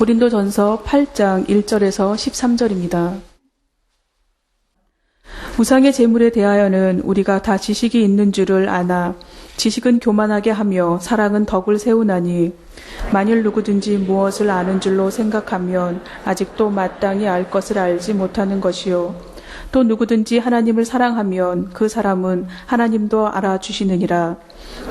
고린도전서 8장 1절에서 13절입니다. 우상의 제물에 대하여는 우리가 다 지식이 있는 줄을 아나 지식은 교만하게 하며 사랑은 덕을 세우나니 만일 누구든지 무엇을 아는 줄로 생각하면 아직도 마땅히 알 것을 알지 못하는 것이요 또 누구든지 하나님을 사랑하면 그 사람은 하나님도 알아주시느니라.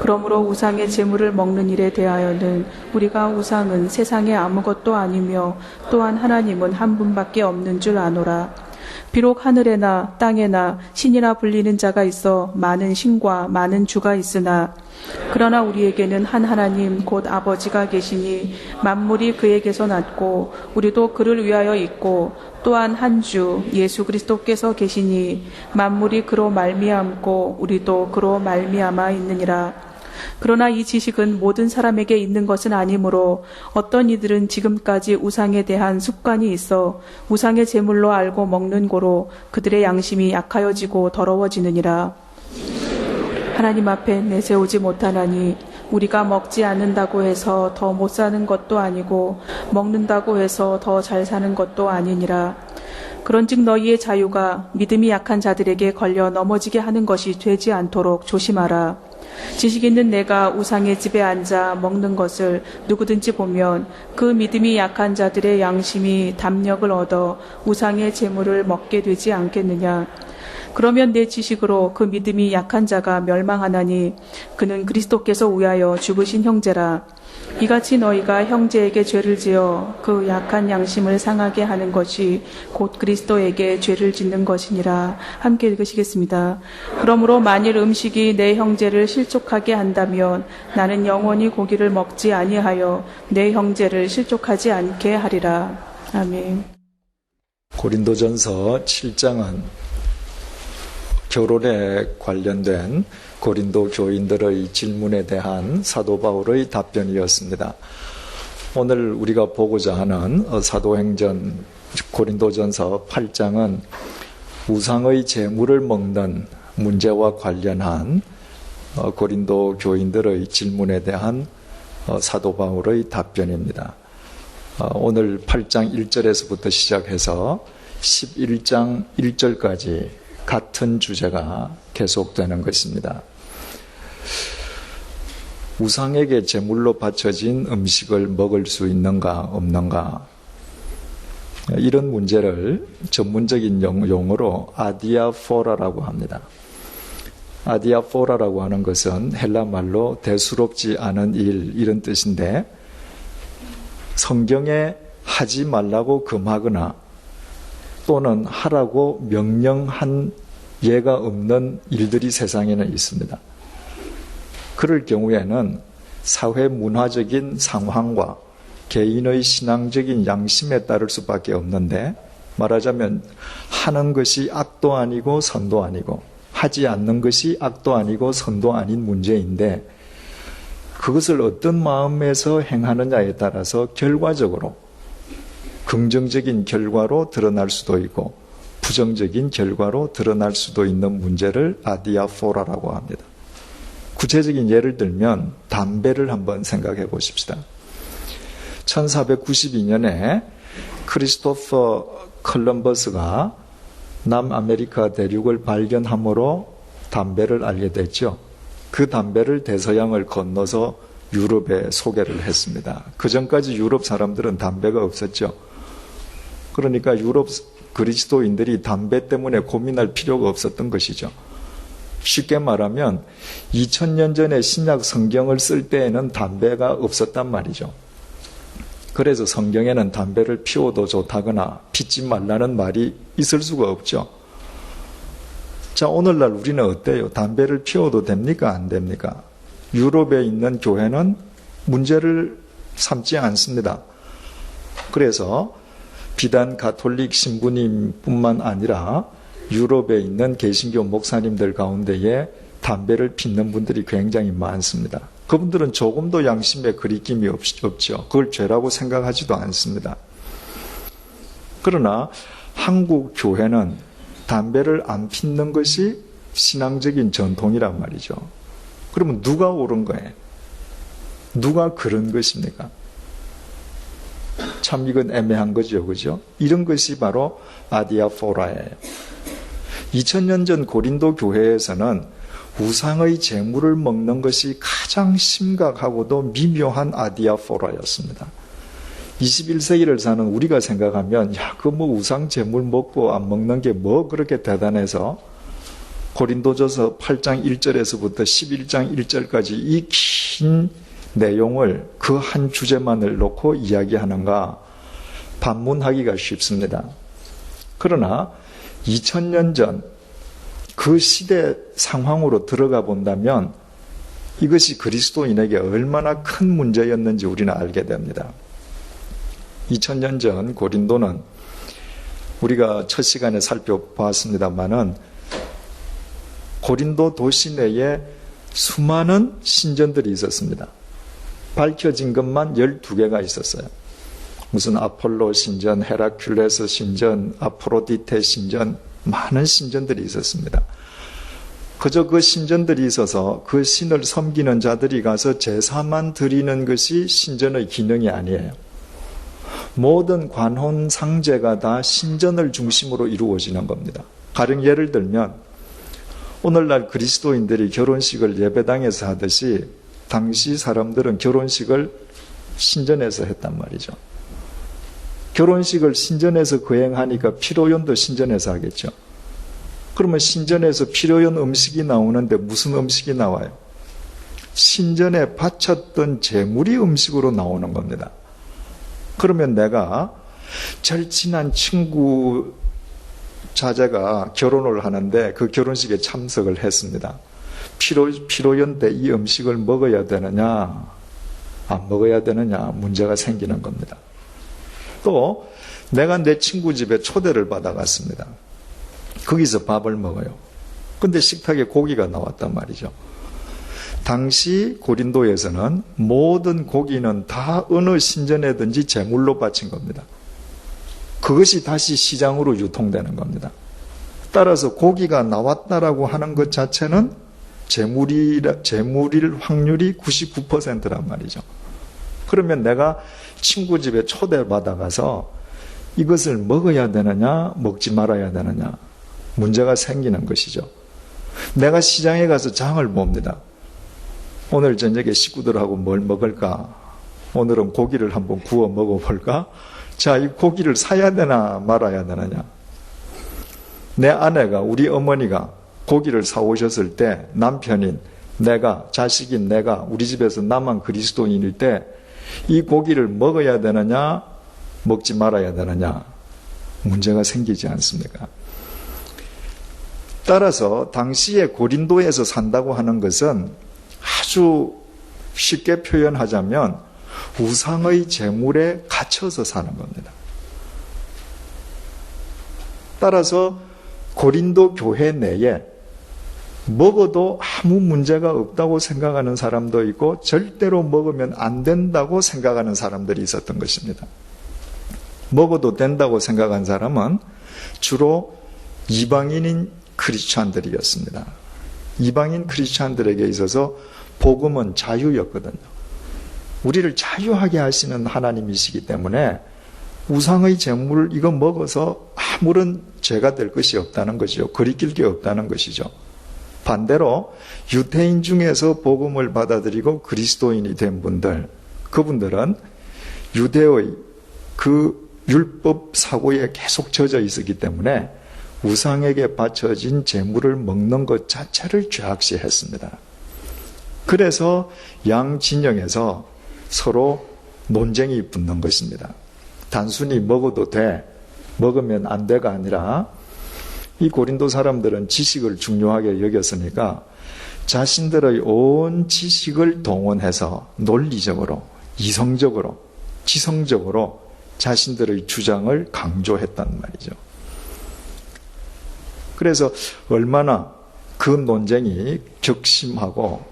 그러므로 우상의 제물을 먹는 일에 대하여는 우리가 우상은 세상에 아무것도 아니며 또한 하나님은 한 분밖에 없는 줄 아노라. 비록 하늘에나 땅에나 신이라 불리는 자가 있어 많은 신과 많은 주가 있으나 그러나 우리에게는 한 하나님 곧 아버지가 계시니 만물이 그에게서 났고 우리도 그를 위하여 있고 또한 한 주 예수 그리스도께서 계시니 만물이 그로 말미암고 우리도 그로 말미암아 있느니라. 그러나 이 지식은 모든 사람에게 있는 것은 아니므로 어떤 이들은 지금까지 우상에 대한 습관이 있어 우상의 제물로 알고 먹는 고로 그들의 양심이 약하여지고 더러워지느니라. 하나님 앞에 내세우지 못하나니 우리가 먹지 않는다고 해서 더 못 사는 것도 아니고 먹는다고 해서 더 잘 사는 것도 아니니라. 그런즉 너희의 자유가 믿음이 약한 자들에게 걸려 넘어지게 하는 것이 되지 않도록 조심하라. 지식 있는 내가 우상의 집에 앉아 먹는 것을 누구든지 보면 그 믿음이 약한 자들의 양심이 담력을 얻어 우상의 제물을 먹게 되지 않겠느냐. 그러면 내 지식으로 그 믿음이 약한 자가 멸망하나니 그는 그리스도께서 위하여 죽으신 형제라. 이같이 너희가 형제에게 죄를 지어 그 약한 양심을 상하게 하는 것이 곧 그리스도에게 죄를 짓는 것이니라. 함께 읽으시겠습니다. 그러므로 만일 음식이 내 형제를 실족하게 한다면 나는 영원히 고기를 먹지 아니하여 내 형제를 실족하지 않게 하리라. 아멘. 고린도전서 7장은 결혼에 관련된 고린도 교인들의 질문에 대한 사도 바울의 답변이었습니다. 오늘 우리가 보고자 하는 사도행전 고린도전서 8장은 우상의 제물을 먹는 문제와 관련한 고린도 교인들의 질문에 대한 사도 바울의 답변입니다. 오늘 8장 1절에서부터 시작해서 11장 1절까지 같은 주제가 계속되는 것입니다. 우상에게 제물로 바쳐진 음식을 먹을 수 있는가 없는가, 이런 문제를 전문적인 용어로 아디아포라라고 합니다. 아디아포라라고 하는 것은 헬라 말로 대수롭지 않은 일, 이런 뜻인데 성경에 하지 말라고 금하거나 또는 하라고 명령한 예가 없는 일들이 세상에는 있습니다. 그럴 경우에는 사회 문화적인 상황과 개인의 신앙적인 양심에 따를 수밖에 없는데, 말하자면 하는 것이 악도 아니고 선도 아니고 하지 않는 것이 악도 아니고 선도 아닌 문제인데, 그것을 어떤 마음에서 행하느냐에 따라서 결과적으로 긍정적인 결과로 드러날 수도 있고 부정적인 결과로 드러날 수도 있는 문제를 아디아포라라고 합니다. 구체적인 예를 들면 담배를 한번 생각해 보십시다. 1492년에 크리스토퍼 콜럼버스가 남아메리카 대륙을 발견함으로 담배를 알게 됐죠. 그 담배를 대서양을 건너서 유럽에 소개를 했습니다. 그 전까지 유럽 사람들은 담배가 없었죠. 그러니까 유럽 그리스도인들이 담배 때문에 고민할 필요가 없었던 것이죠. 쉽게 말하면 2000년 전에 신약 성경을 쓸 때에는 담배가 없었단 말이죠. 그래서 성경에는 담배를 피워도 좋다거나 피지 말라는 말이 있을 수가 없죠. 자, 오늘날 우리는 어때요? 담배를 피워도 됩니까? 안 됩니까? 유럽에 있는 교회는 문제를 삼지 않습니다. 그래서 비단 가톨릭 신부님뿐만 아니라 유럽에 있는 개신교 목사님들 가운데에 담배를 피는 분들이 굉장히 많습니다. 그분들은 조금도 양심에 거리낌이 없죠. 그걸 죄라고 생각하지도 않습니다. 그러나 한국 교회는 담배를 안 피는 것이 신앙적인 전통이란 말이죠. 그러면 누가 옳은 거예요? 누가 그런 것입니까? 참 이건 애매한 거죠. 그죠? 이런 것이 바로 아디아포라예요. 2000년 전 고린도 교회에서는 우상의 재물을 먹는 것이 가장 심각하고도 미묘한 아디아포라였습니다. 21세기를 사는 우리가 생각하면 그 뭐 우상 재물 먹고 안 먹는 게 뭐 그렇게 대단해서 고린도전서 8장 1절에서부터 11장 1절까지 이 긴 내용을 그 한 주제만을 놓고 이야기하는가 반문하기가 쉽습니다. 그러나 2000년 전 그 시대 상황으로 들어가 본다면 이것이 그리스도인에게 얼마나 큰 문제였는지 우리는 알게 됩니다. 2000년 전 고린도는 우리가 첫 시간에 살펴보았습니다마는 고린도 도시 내에 수많은 신전들이 있었습니다. 밝혀진 것만 12개가 있었어요. 무슨 아폴로 신전, 헤라큘레스 신전, 아프로디테 신전, 많은 신전들이 있었습니다. 그저 그 신전들이 있어서 그 신을 섬기는 자들이 가서 제사만 드리는 것이 신전의 기능이 아니에요. 모든 관혼 상제가 다 신전을 중심으로 이루어지는 겁니다. 가령 예를 들면 오늘날 그리스도인들이 결혼식을 예배당에서 하듯이 당시 사람들은 결혼식을 신전에서 했단 말이죠. 결혼식을 신전에서 거행하니까 피로연도 신전에서 하겠죠. 그러면 신전에서 피로연 음식이 나오는데 무슨 음식이 나와요? 신전에 바쳤던 제물이 음식으로 나오는 겁니다. 그러면 내가 절친한 친구 자제가 결혼을 하는데 그 결혼식에 참석을 했습니다. 피로연 때 이 음식을 먹어야 되느냐 안 먹어야 되느냐 문제가 생기는 겁니다. 또 내가 내 친구 집에 초대를 받아갔습니다. 거기서 밥을 먹어요. 근데 식탁에 고기가 나왔단 말이죠. 당시 고린도에서는 모든 고기는 다 어느 신전에든지 제물로 바친 겁니다. 그것이 다시 시장으로 유통되는 겁니다. 따라서 고기가 나왔다라고 하는 것 자체는 제물일 확률이 99%란 말이죠. 그러면 내가 친구 집에 초대받아가서 이것을 먹어야 되느냐 먹지 말아야 되느냐 문제가 생기는 것이죠. 내가 시장에 가서 장을 봅니다. 오늘 저녁에 식구들하고 뭘 먹을까? 오늘은 고기를 한번 구워 먹어볼까? 자, 이 고기를 사야 되나 말아야 되느냐? 내 아내가 우리 어머니가 고기를 사오셨을 때 남편인 내가 자식인 내가 우리 집에서 나만 그리스도인일 때 이 고기를 먹어야 되느냐 먹지 말아야 되느냐 문제가 생기지 않습니까? 따라서 당시에 고린도에서 산다고 하는 것은 아주 쉽게 표현하자면 우상의 재물에 갇혀서 사는 겁니다. 따라서 고린도 교회 내에 먹어도 아무 문제가 없다고 생각하는 사람도 있고 절대로 먹으면 안 된다고 생각하는 사람들이 있었던 것입니다. 먹어도 된다고 생각한 사람은 주로 이방인인 크리스찬들이었습니다. 이방인 크리스찬들에게 있어서 복음은 자유였거든요. 우리를 자유하게 하시는 하나님이시기 때문에 우상의 재물을 이거 먹어서 아무런 죄가 될 것이 없다는 것이죠. 거리낄 게 없다는 것이죠. 반대로 유대인 중에서 복음을 받아들이고 그리스도인이 된 분들, 그분들은 유대의 그 율법 사고에 계속 젖어 있었기 때문에 우상에게 바쳐진 재물을 먹는 것 자체를 죄악시했습니다. 그래서 양 진영에서 서로 논쟁이 붙는 것입니다. 단순히 먹어도 돼, 먹으면 안 돼가 아니라 이 고린도 사람들은 지식을 중요하게 여겼으니까 자신들의 온 지식을 동원해서 논리적으로, 이성적으로, 지성적으로 자신들의 주장을 강조했단 말이죠. 그래서 얼마나 그 논쟁이 격심하고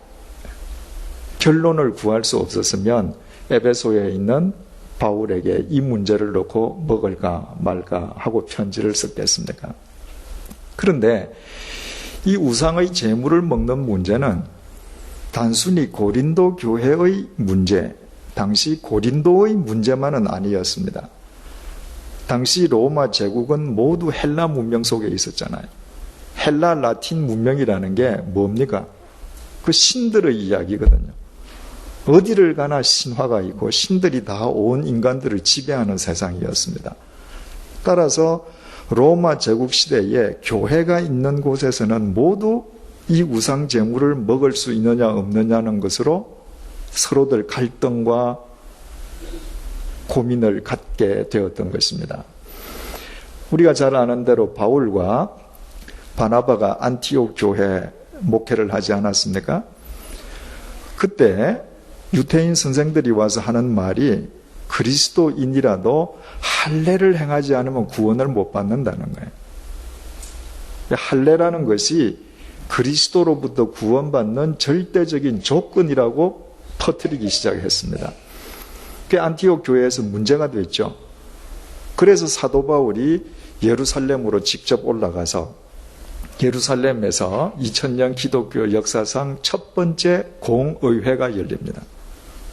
결론을 구할 수 없었으면 에베소에 있는 바울에게 이 문제를 놓고 먹을까 말까 하고 편지를 썼겠습니까? 그런데 이 우상의 재물을 먹는 문제는 단순히 고린도 교회의 문제, 당시 고린도의 문제만은 아니었습니다. 당시 로마 제국은 모두 헬라 문명 속에 있었잖아요. 헬라 라틴 문명이라는 게 뭡니까? 그 신들의 이야기거든요. 어디를 가나 신화가 있고 신들이 다 온 인간들을 지배하는 세상이었습니다. 따라서 로마 제국 시대에 교회가 있는 곳에서는 모두 이 우상 제물을 먹을 수 있느냐 없느냐는 것으로 서로들 갈등과 고민을 갖게 되었던 것입니다. 우리가 잘 아는 대로 바울과 바나바가 안티옥 교회 목회를 하지 않았습니까? 그때 유대인 선생들이 와서 하는 말이 그리스도인이라도 할례를 행하지 않으면 구원을 못 받는다는 거예요. 할례라는 것이 그리스도로부터 구원받는 절대적인 조건이라고 터뜨리기 시작했습니다. 그게 안티옥 교회에서 문제가 됐죠. 그래서 사도 바울이 예루살렘으로 직접 올라가서 예루살렘에서 2000년 기독교 역사상 첫 번째 공의회가 열립니다.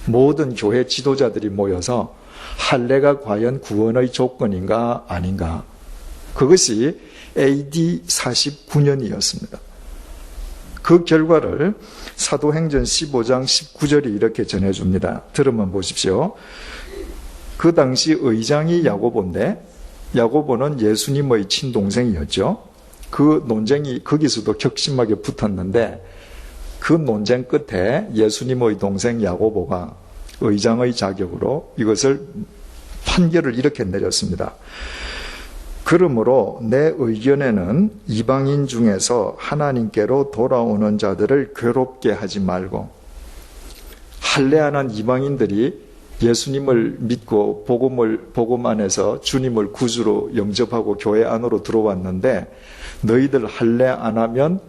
모든 교회 지도자들이 모여서 할례가 과연 구원의 조건인가 아닌가. 그것이 AD 49년이었습니다. 그 결과를 사도행전 15장 19절이 이렇게 전해줍니다. 들으면 보십시오. 그 당시 의장이 야고보인데 야고보는 예수님의 친동생이었죠. 그 논쟁이 거기서도 격심하게 붙었는데 그 논쟁 끝에 예수님의 동생 야고보가 의장의 자격으로 이것을 판결을 이렇게 내렸습니다. 그러므로 내 의견에는 이방인 중에서 하나님께로 돌아오는 자들을 괴롭게 하지 말고, 할례하는 이방인들이 예수님을 믿고 복음 안에서 주님을 구주로 영접하고 교회 안으로 들어왔는데 너희들 할례 안 하면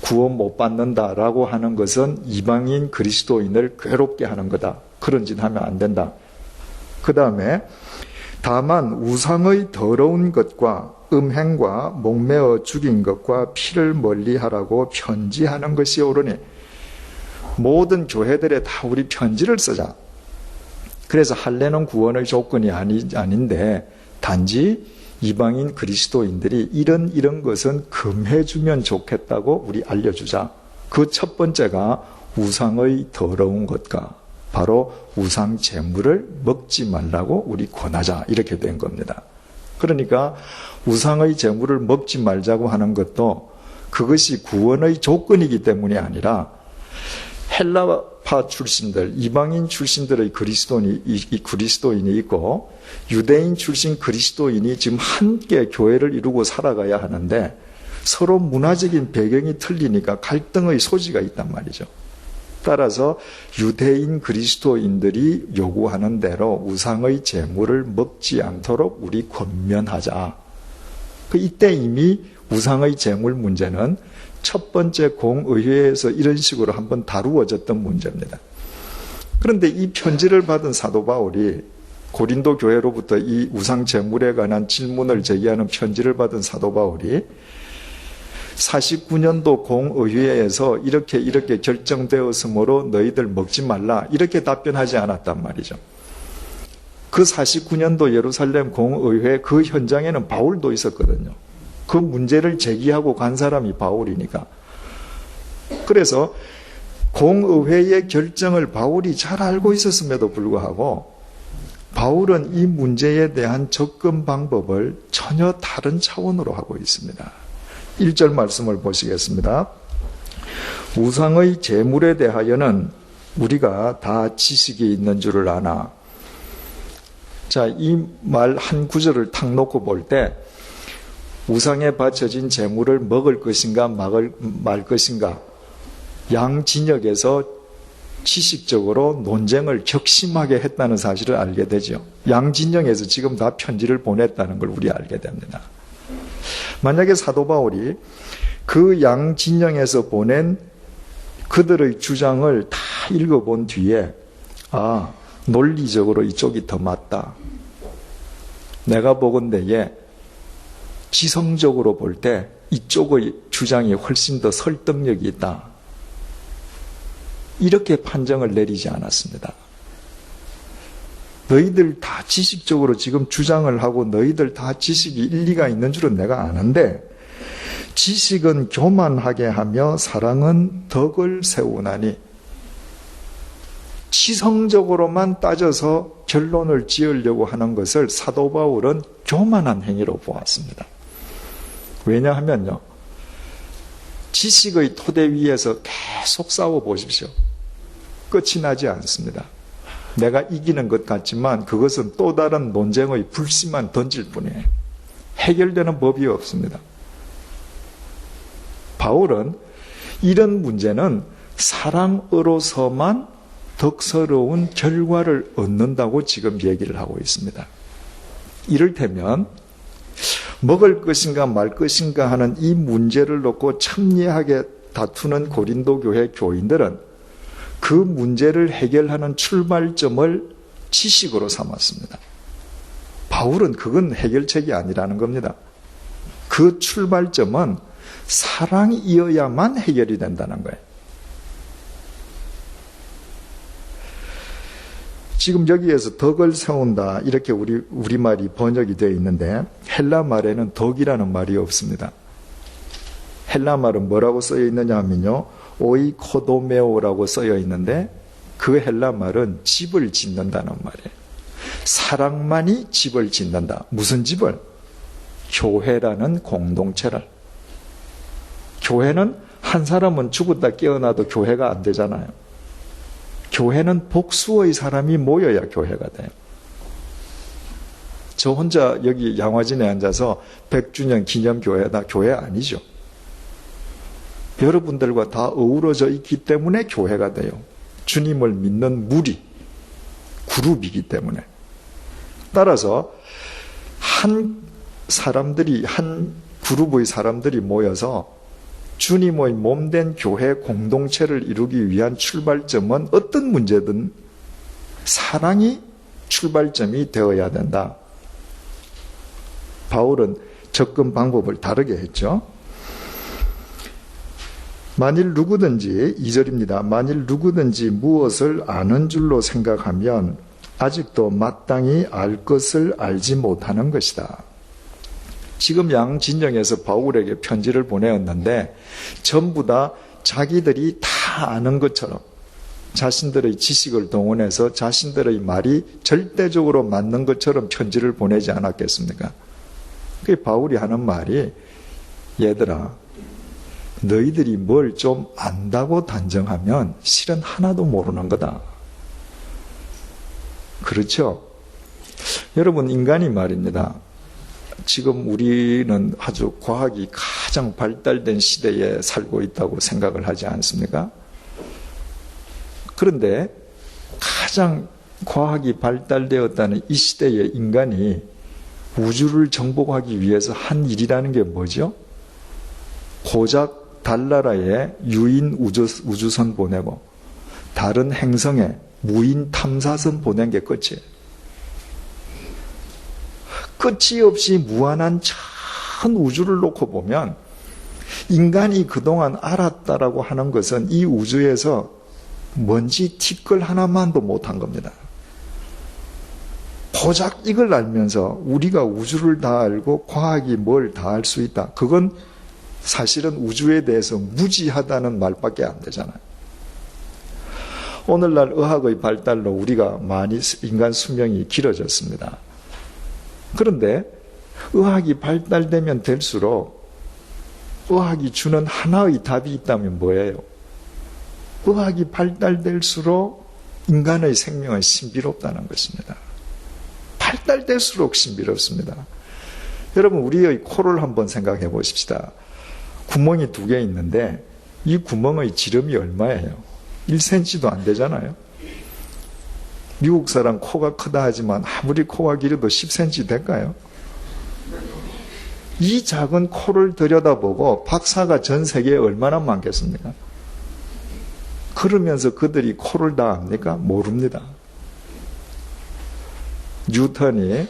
구원 못 받는다라고 하는 것은 이방인 그리스도인을 괴롭게 하는 거다. 그런 짓 하면 안 된다. 그 다음에 다만 우상의 더러운 것과 음행과 목매어 죽인 것과 피를 멀리하라고 편지하는 것이 옳으니, 모든 교회들에 다 우리 편지를 쓰자. 그래서 할례는 구원의 조건이 아닌데 단지 이방인 그리스도인들이 이런 것은 금해주면 좋겠다고 우리 알려주자. 그 첫 번째가 우상의 더러운 것과 바로 우상 제물을 먹지 말라고 우리 권하자. 이렇게 된 겁니다. 그러니까 우상의 제물을 먹지 말자고 하는 것도 그것이 구원의 조건이기 때문이 아니라 헬라파 출신들, 이방인 출신들의 그리스도인이 있고 유대인 출신 그리스도인이 지금 함께 교회를 이루고 살아가야 하는데 서로 문화적인 배경이 틀리니까 갈등의 소지가 있단 말이죠. 따라서 유대인 그리스도인들이 요구하는 대로 우상의 제물을 먹지 않도록 우리 권면하자. 이때 이미 우상의 제물 문제는 첫 번째 공의회에서 이런 식으로 한번 다루어졌던 문제입니다. 그런데 이 편지를 받은 사도 바울이 고린도 교회로부터 이 우상 제물에 관한 질문을 제기하는 편지를 받은 사도 바울이 49년도 공의회에서 이렇게 결정되었으므로 너희들 먹지 말라 이렇게 답변하지 않았단 말이죠. 그 49년도 예루살렘 공의회 그 현장에는 바울도 있었거든요. 그 문제를 제기하고 간 사람이 바울이니까. 그래서 공의회의 결정을 바울이 잘 알고 있었음에도 불구하고 바울은 이 문제에 대한 접근 방법을 전혀 다른 차원으로 하고 있습니다. 1절 말씀을 보시겠습니다. 우상의 제물에 대하여는 우리가 다 지식이 있는 줄을 아나. 자, 이 말 한 구절을 탁 놓고 볼 때 우상에 바쳐진 제물을 먹을 것인가 말 것인가 양 진영에서 지식적으로 논쟁을 격심하게 했다는 사실을 알게 되죠. 양 진영에서 지금 다 편지를 보냈다는 걸 우리 알게 됩니다. 만약에 사도 바울이 그 양 진영에서 보낸 그들의 주장을 다 읽어본 뒤에 논리적으로 이쪽이 더 맞다. 내가 보건대에 지성적으로 볼 때 이쪽의 주장이 훨씬 더 설득력이 있다. 이렇게 판정을 내리지 않았습니다. 너희들 다 지식적으로 지금 주장을 하고 너희들 다 지식이 일리가 있는 줄은 내가 아는데 지식은 교만하게 하며 사랑은 덕을 세우나니 치성적으로만 따져서 결론을 지으려고 하는 것을 사도 바울은 교만한 행위로 보았습니다. 왜냐하면요, 지식의 토대 위에서 계속 싸워 보십시오. 끝이 나지 않습니다. 내가 이기는 것 같지만 그것은 또 다른 논쟁의 불씨만 던질 뿐이에요. 해결되는 법이 없습니다. 바울은 이런 문제는 사랑으로서만 덕스러운 결과를 얻는다고 지금 얘기를 하고 있습니다. 이를테면 먹을 것인가 말 것인가 하는 이 문제를 놓고 첨예하게 다투는 고린도 교회 교인들은 그 문제를 해결하는 출발점을 지식으로 삼았습니다. 바울은 그건 해결책이 아니라는 겁니다. 그 출발점은 사랑이어야만 해결이 된다는 거예요. 지금 여기에서 덕을 세운다 이렇게 우리말이 번역이 되어 있는데 헬라 말에는 덕이라는 말이 없습니다. 헬라 말은 뭐라고 쓰여 있느냐 하면요, 오이코도메오라고 쓰여 있는데 그 헬라 말은 집을 짓는다는 말이에요. 사랑만이 집을 짓는다. 무슨 집을? 교회라는 공동체를. 교회는 한 사람은 죽었다 깨어나도 교회가 안 되잖아요. 교회는 복수의 사람이 모여야 교회가 돼요. 저 혼자 여기 양화진에 앉아서 100주년 기념교회다. 교회 아니죠. 여러분들과 다 어우러져 있기 때문에 교회가 돼요. 주님을 믿는 무리, 그룹이기 때문에. 따라서 한 그룹의 사람들이 모여서 주님의 몸된 교회 공동체를 이루기 위한 출발점은 어떤 문제든 사랑이 출발점이 되어야 된다. 바울은 접근 방법을 다르게 했죠. 만일 누구든지, 2절입니다. 만일 누구든지 무엇을 아는 줄로 생각하면 아직도 마땅히 알 것을 알지 못하는 것이다. 지금 양진영에서 바울에게 편지를 보내었는데 전부 다 자기들이 다 아는 것처럼 자신들의 지식을 동원해서 자신들의 말이 절대적으로 맞는 것처럼 편지를 보내지 않았겠습니까? 그 바울이 하는 말이, 얘들아, 너희들이 뭘 좀 안다고 단정하면 실은 하나도 모르는 거다. 그렇죠? 여러분, 인간이 말입니다. 지금 우리는 아주 과학이 가장 발달된 시대에 살고 있다고 생각을 하지 않습니까? 그런데 가장 과학이 발달되었다는 이 시대의 인간이 우주를 정복하기 위해서 한 일이라는 게 뭐죠? 고작 달나라에 유인 우주선 보내고 다른 행성에 무인 탐사선 보낸 게 끝이에요. 끝이 없이 무한한 전 우주를 놓고 보면 인간이 그동안 알았다라고 하는 것은 이 우주에서 먼지 티끌 하나만도 못한 겁니다. 고작 이걸 알면서 우리가 우주를 다 알고 과학이 뭘 다 알 수 있다. 그건 사실은 우주에 대해서 무지하다는 말밖에 안 되잖아요. 오늘날 의학의 발달로 우리가 많이 인간 수명이 길어졌습니다. 그런데 의학이 발달되면 될수록 의학이 주는 하나의 답이 있다면 뭐예요? 의학이 발달될수록 인간의 생명은 신비롭다는 것입니다. 발달될수록 신비롭습니다. 여러분, 우리의 코를 한번 생각해 보십시다. 구멍이 2개 있는데 이 구멍의 지름이 얼마예요? 1cm도 안 되잖아요. 미국 사람 코가 크다 하지만 아무리 코가 길어도 10cm 될까요? 이 작은 코를 들여다보고 박사가 전 세계에 얼마나 많겠습니까? 그러면서 그들이 코를 다 압니까? 모릅니다. 뉴턴이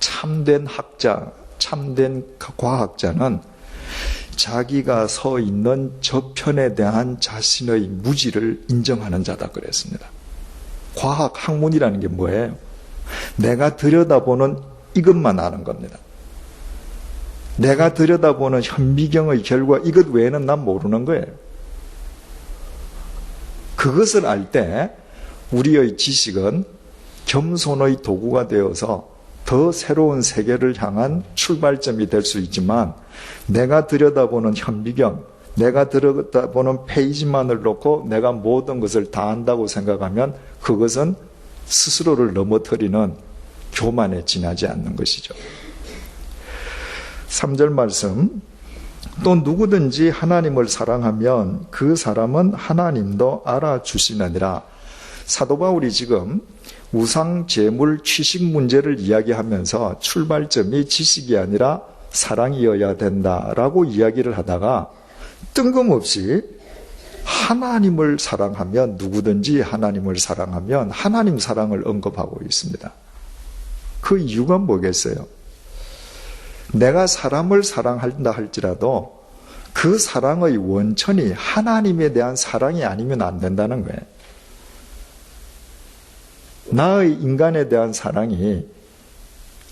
참된 학자, 참된 과학자는 자기가 서 있는 저편에 대한 자신의 무지를 인정하는 자다 그랬습니다. 과학, 학문이라는 게 뭐예요? 내가 들여다보는 이것만 아는 겁니다. 내가 들여다보는 현미경의 결과 이것 외에는 난 모르는 거예요. 그것을 알 때 우리의 지식은 겸손의 도구가 되어서 더 새로운 세계를 향한 출발점이 될 수 있지만 내가 들여다보는 현미경, 내가 들여다보는 페이지만을 놓고 내가 모든 것을 다 안다고 생각하면 그것은 스스로를 넘어뜨리는 교만에 지나지 않는 것이죠. 3절 말씀, 또 누구든지 하나님을 사랑하면 그 사람은 하나님도 알아주시느니라. 사도 바울이 지금 우상, 제물, 취식 문제를 이야기하면서 출발점이 지식이 아니라 사랑이어야 된다라고 이야기를 하다가 뜬금없이 하나님을 사랑하면, 누구든지 하나님을 사랑하면 하나님 사랑을 언급하고 있습니다. 그 이유가 뭐겠어요? 내가 사람을 사랑한다 할지라도 그 사랑의 원천이 하나님에 대한 사랑이 아니면 안 된다는 거예요. 나의 인간에 대한 사랑이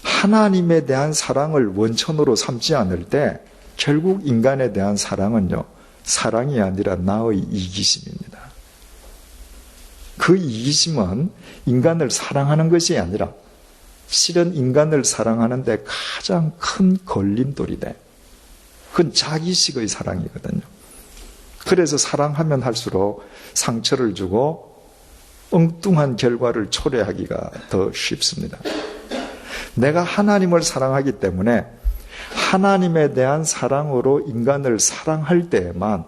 하나님에 대한 사랑을 원천으로 삼지 않을 때 결국 인간에 대한 사랑은요, 사랑이 아니라 나의 이기심입니다. 그 이기심은 인간을 사랑하는 것이 아니라 실은 인간을 사랑하는데 가장 큰 걸림돌이 돼. 그건 자기식의 사랑이거든요. 그래서 사랑하면 할수록 상처를 주고 엉뚱한 결과를 초래하기가 더 쉽습니다. 내가 하나님을 사랑하기 때문에 하나님에 대한 사랑으로 인간을 사랑할 때에만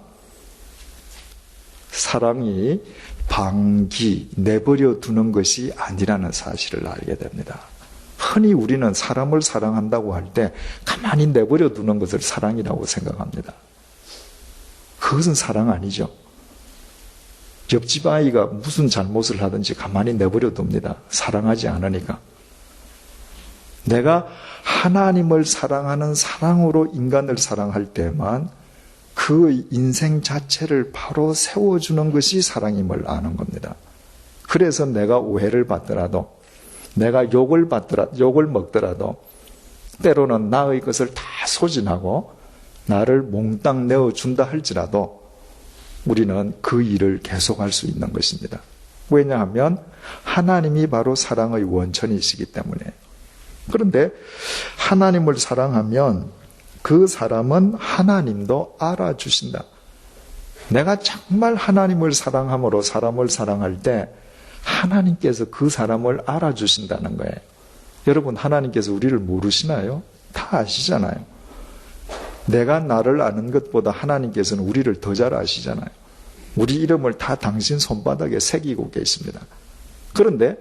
사랑이 방기, 내버려 두는 것이 아니라는 사실을 알게 됩니다. 흔히 우리는 사람을 사랑한다고 할 때 가만히 내버려 두는 것을 사랑이라고 생각합니다. 그것은 사랑 아니죠. 옆집 아이가 무슨 잘못을 하든지 가만히 내버려 둡니다. 사랑하지 않으니까. 내가 하나님을 사랑하는 사랑으로 인간을 사랑할 때만 그 인생 자체를 바로 세워주는 것이 사랑임을 아는 겁니다. 그래서 내가 오해를 받더라도, 내가 욕을 먹더라도 때로는 나의 것을 다 소진하고 나를 몽땅 내어준다 할지라도 우리는 그 일을 계속할 수 있는 것입니다. 왜냐하면 하나님이 바로 사랑의 원천이시기 때문에. 그런데 하나님을 사랑하면 그 사람은 하나님도 알아주신다. 내가 정말 하나님을 사랑함으로 사람을 사랑할 때 하나님께서 그 사람을 알아주신다는 거예요. 여러분, 하나님께서 우리를 모르시나요? 다 아시잖아요. 내가 나를 아는 것보다 하나님께서는 우리를 더 잘 아시잖아요. 우리 이름을 다 당신 손바닥에 새기고 계십니다. 그런데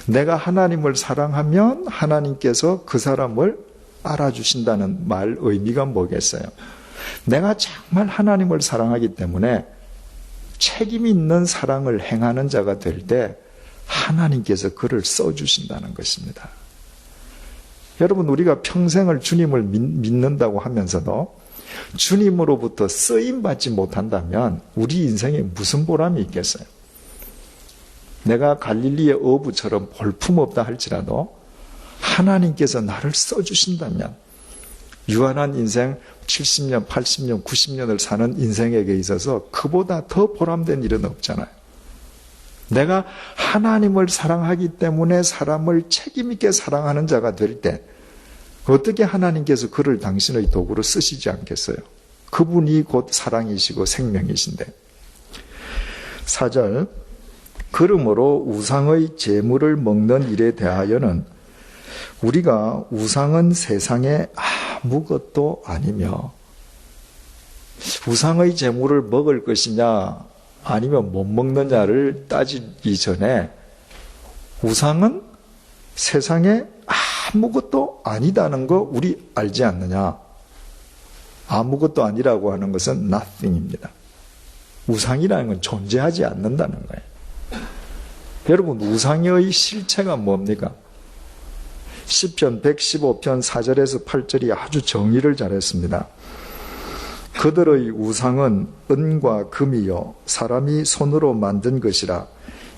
내가 하나님을 사랑하면 하나님께서 그 사람을 알아주신다는 말 의미가 뭐겠어요? 내가 정말 하나님을 사랑하기 때문에 책임 있는 사랑을 행하는 자가 될 때 하나님께서 그를 써주신다는 것입니다. 여러분, 우리가 평생을 주님을 믿는다고 하면서도 주님으로부터 쓰임받지 못한다면 우리 인생에 무슨 보람이 있겠어요? 내가 갈릴리의 어부처럼 볼품없다 할지라도 하나님께서 나를 써주신다면 유한한 인생 70년, 80년, 90년을 사는 인생에게 있어서 그보다 더 보람된 일은 없잖아요. 내가 하나님을 사랑하기 때문에 사람을 책임있게 사랑하는 자가 될 때 어떻게 하나님께서 그를 당신의 도구로 쓰시지 않겠어요? 그분이 곧 사랑이시고 생명이신데. 4절, 그러므로 우상의 제물을 먹는 일에 대하여는 우리가 우상은 세상에 아무것도 아니며, 우상의 제물을 먹을 것이냐 아니면 못 먹느냐를 따지기 전에 우상은 세상에 아무것도 아니다는 거 우리 알지 않느냐? 아무것도 아니라고 하는 것은 nothing입니다. 우상이라는 건 존재하지 않는다는 거예요. 여러분, 우상의 실체가 뭡니까? 시편 115편 4절에서 8절이 아주 정의를 잘했습니다. 그들의 우상은 은과 금이요 사람이 손으로 만든 것이라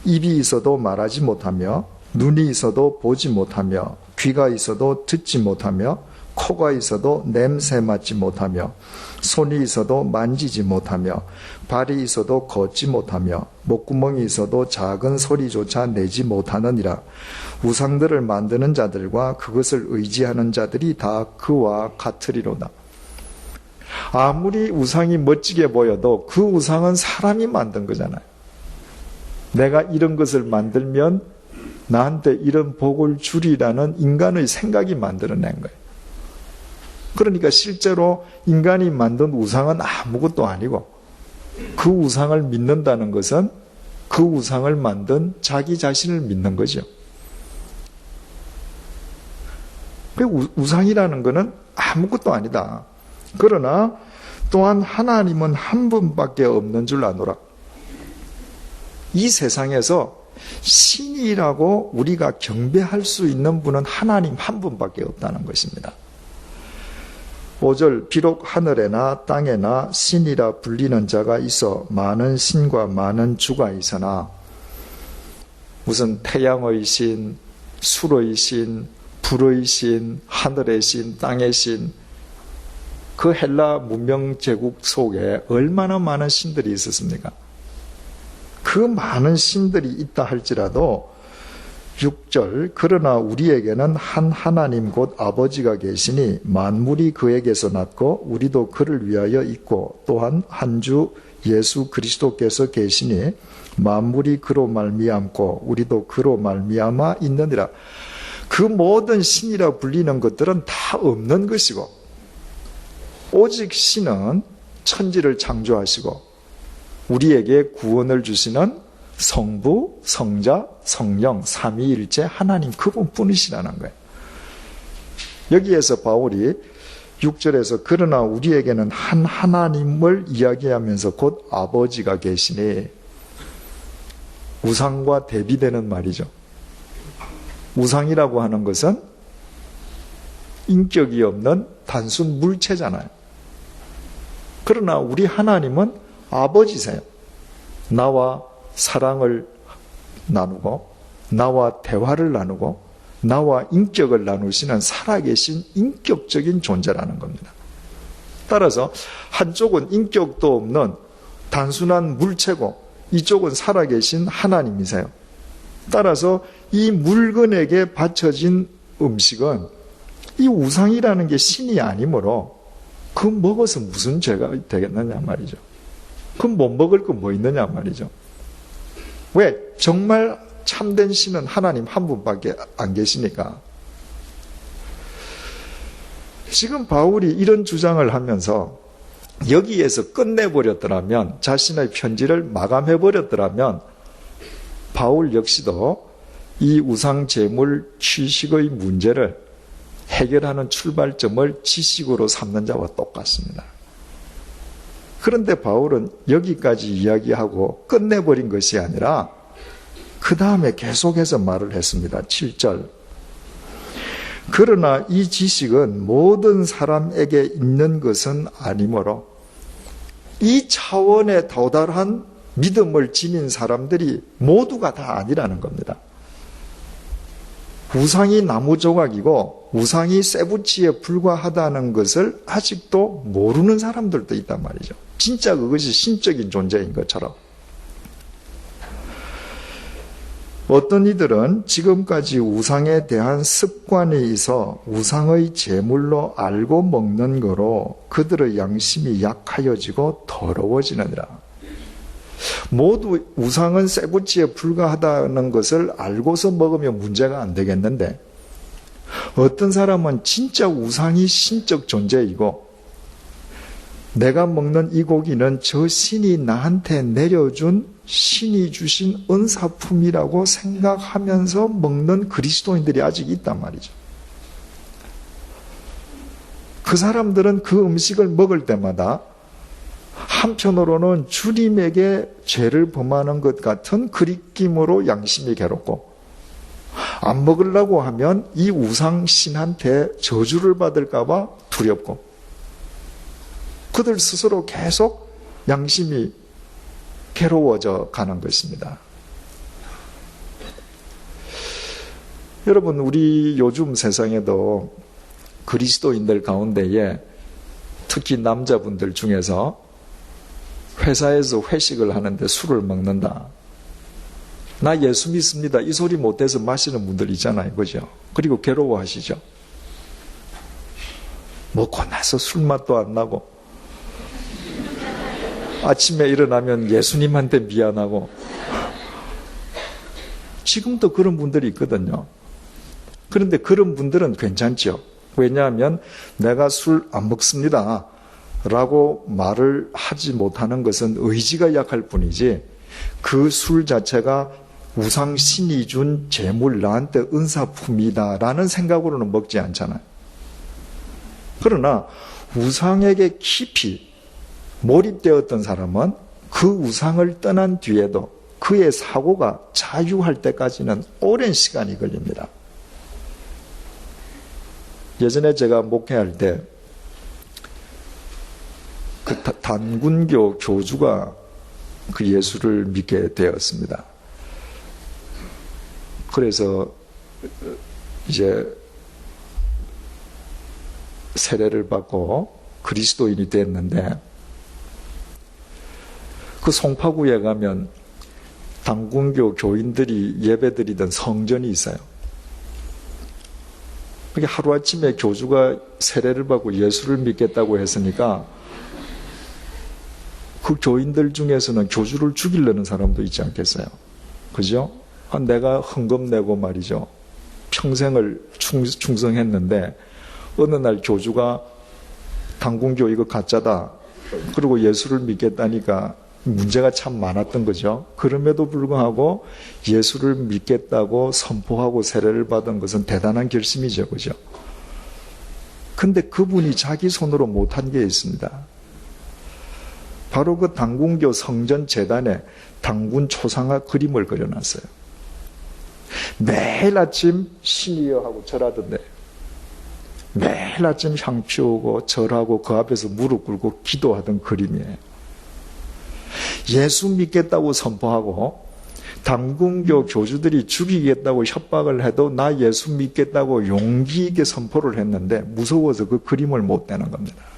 입이 있어도 말하지 못하며 눈이 있어도 보지 못하며 귀가 있어도 듣지 못하며 코가 있어도 냄새 맡지 못하며 손이 있어도 만지지 못하며 발이 있어도 걷지 못하며 목구멍이 있어도 작은 소리조차 내지 못하느니라. 우상들을 만드는 자들과 그것을 의지하는 자들이 다 그와 같으리로다. 아무리 우상이 멋지게 보여도 그 우상은 사람이 만든 거잖아요. 내가 이런 것을 만들면 나한테 이런 복을 주리라는 인간의 생각이 만들어낸 거예요. 그러니까 실제로 인간이 만든 우상은 아무것도 아니고 그 우상을 믿는다는 것은 그 우상을 만든 자기 자신을 믿는 거죠. 우상이라는 것은 아무것도 아니다. 그러나 또한 하나님은 한 분밖에 없는 줄 아노라. 이 세상에서 신이라고 우리가 경배할 수 있는 분은 하나님 한 분밖에 없다는 것입니다. 5절 비록 하늘에나 땅에나 신이라 불리는 자가 있어 많은 신과 많은 주가 있으나 무슨 태양의 신, 술의 신, 불의 신, 하늘의 신, 땅의 신, 그 헬라 문명 제국 속에 얼마나 많은 신들이 있었습니까? 그 많은 신들이 있다 할지라도 6절 그러나 우리에게는 한 하나님 곧 아버지가 계시니 만물이 그에게서 났고 우리도 그를 위하여 있고 또한 한 주 예수 그리스도께서 계시니 만물이 그로 말미암고 우리도 그로 말미암아 있느니라. 그 모든 신이라 불리는 것들은 다 없는 것이고 오직 신은 천지를 창조하시고 우리에게 구원을 주시는 성부, 성자, 성령, 삼위일체 하나님 그분뿐이시라는 거예요. 여기에서 바울이 6절에서 그러나 우리에게는 한 하나님을 이야기하면서 곧 아버지가 계시니 우상과 대비되는 말이죠. 우상이라고 하는 것은 인격이 없는 단순 물체잖아요. 그러나 우리 하나님은 아버지세요. 나와 사랑을 나누고 나와 대화를 나누고 나와 인격을 나누시는 살아계신 인격적인 존재라는 겁니다. 따라서 한쪽은 인격도 없는 단순한 물체고 이쪽은 살아계신 하나님이세요. 따라서 이 물건에게 바쳐진 음식은 이 우상이라는 게 신이 아니므로 그 먹어서 무슨 죄가 되겠느냐 말이죠. 그 못 먹을 거 뭐 있느냐 말이죠. 왜? 정말 참된 신은 하나님 한 분밖에 안 계시니까. 지금 바울이 이런 주장을 하면서 여기에서 끝내버렸더라면, 자신의 편지를 마감해버렸더라면 바울 역시도 이 우상 제물 취식의 문제를 해결하는 출발점을 지식으로 삼는 자와 똑같습니다. 그런데 바울은 여기까지 이야기하고 끝내버린 것이 아니라 그 다음에 계속해서 말을 했습니다. 7절 그러나 이 지식은 모든 사람에게 있는 것은 아니므로 이 차원에 도달한 믿음을 지닌 사람들이 모두가 다 아니라는 겁니다. 우상이 나무 조각이고 우상이 쇠붙이에 불과하다는 것을 아직도 모르는 사람들도 있단 말이죠. 진짜 그것이 신적인 존재인 것처럼. 어떤 이들은 지금까지 우상에 대한 습관이 있어 우상의 제물로 알고 먹는 거로 그들의 양심이 약하여지고 더러워지느니라. 모두 우상은 쇠붙이에 불과하다는 것을 알고서 먹으면 문제가 안 되겠는데 어떤 사람은 진짜 우상이 신적 존재이고 내가 먹는 이 고기는 저 신이 나한테 내려준 신이 주신 은사품이라고 생각하면서 먹는 그리스도인들이 아직 있단 말이죠. 그 사람들은 그 음식을 먹을 때마다 한편으로는 주님에게 죄를 범하는 것 같은 그리낌으로 양심이 괴롭고 안 먹으려고 하면 이 우상신한테 저주를 받을까 봐 두렵고 그들 스스로 계속 양심이 괴로워져 가는 것입니다. 여러분, 우리 요즘 세상에도 그리스도인들 가운데에 특히 남자분들 중에서 회사에서 회식을 하는데 술을 먹는다. 나 예수 믿습니다. 이 소리 못해서 마시는 분들 있잖아요. 그죠? 그리고 괴로워하시죠. 먹고 나서 술맛도 안 나고 아침에 일어나면 예수님한테 미안하고 지금도 그런 분들이 있거든요. 그런데 그런 분들은 괜찮죠. 왜냐하면 내가 술 안 먹습니다 라고 말을 하지 못하는 것은 의지가 약할 뿐이지 그 술 자체가 우상 신이 준 재물 나한테 은사품이다 라는 생각으로는 먹지 않잖아요. 그러나 우상에게 깊이 몰입되었던 사람은 그 우상을 떠난 뒤에도 그의 사고가 자유할 때까지는 오랜 시간이 걸립니다. 예전에 제가 목회할 때 그 단군교 교주가 그 예수를 믿게 되었습니다. 그래서 이제 세례를 받고 그리스도인이 됐는데 그 송파구에 가면 단군교 교인들이 예배드리던 성전이 있어요. 그게 하루아침에 교주가 세례를 받고 예수를 믿겠다고 했으니까 그 교인들 중에서는 교주를 죽이려는 사람도 있지 않겠어요? 그죠? 내가 헌금 내고 말이죠. 평생을 충성했는데 어느 날 교주가 단군교 이거 가짜다. 그리고 예수를 믿겠다니까 문제가 참 많았던 거죠. 그럼에도 불구하고 예수를 믿겠다고 선포하고 세례를 받은 것은 대단한 결심이죠. 그죠? 근데 그분이 자기 손으로 못한 게 있습니다. 바로 그 단군교 성전 재단에 단군 초상화 그림을 그려놨어요. 매일 아침 신이여 하고 절하던데 매일 아침 향 피우고 절하고 그 앞에서 무릎 꿇고 기도하던 그림이에요. 예수 믿겠다고 선포하고 단군교 교주들이 죽이겠다고 협박을 해도 나 예수 믿겠다고 용기 있게 선포를 했는데 무서워서 그 그림을 못 떼는 겁니다.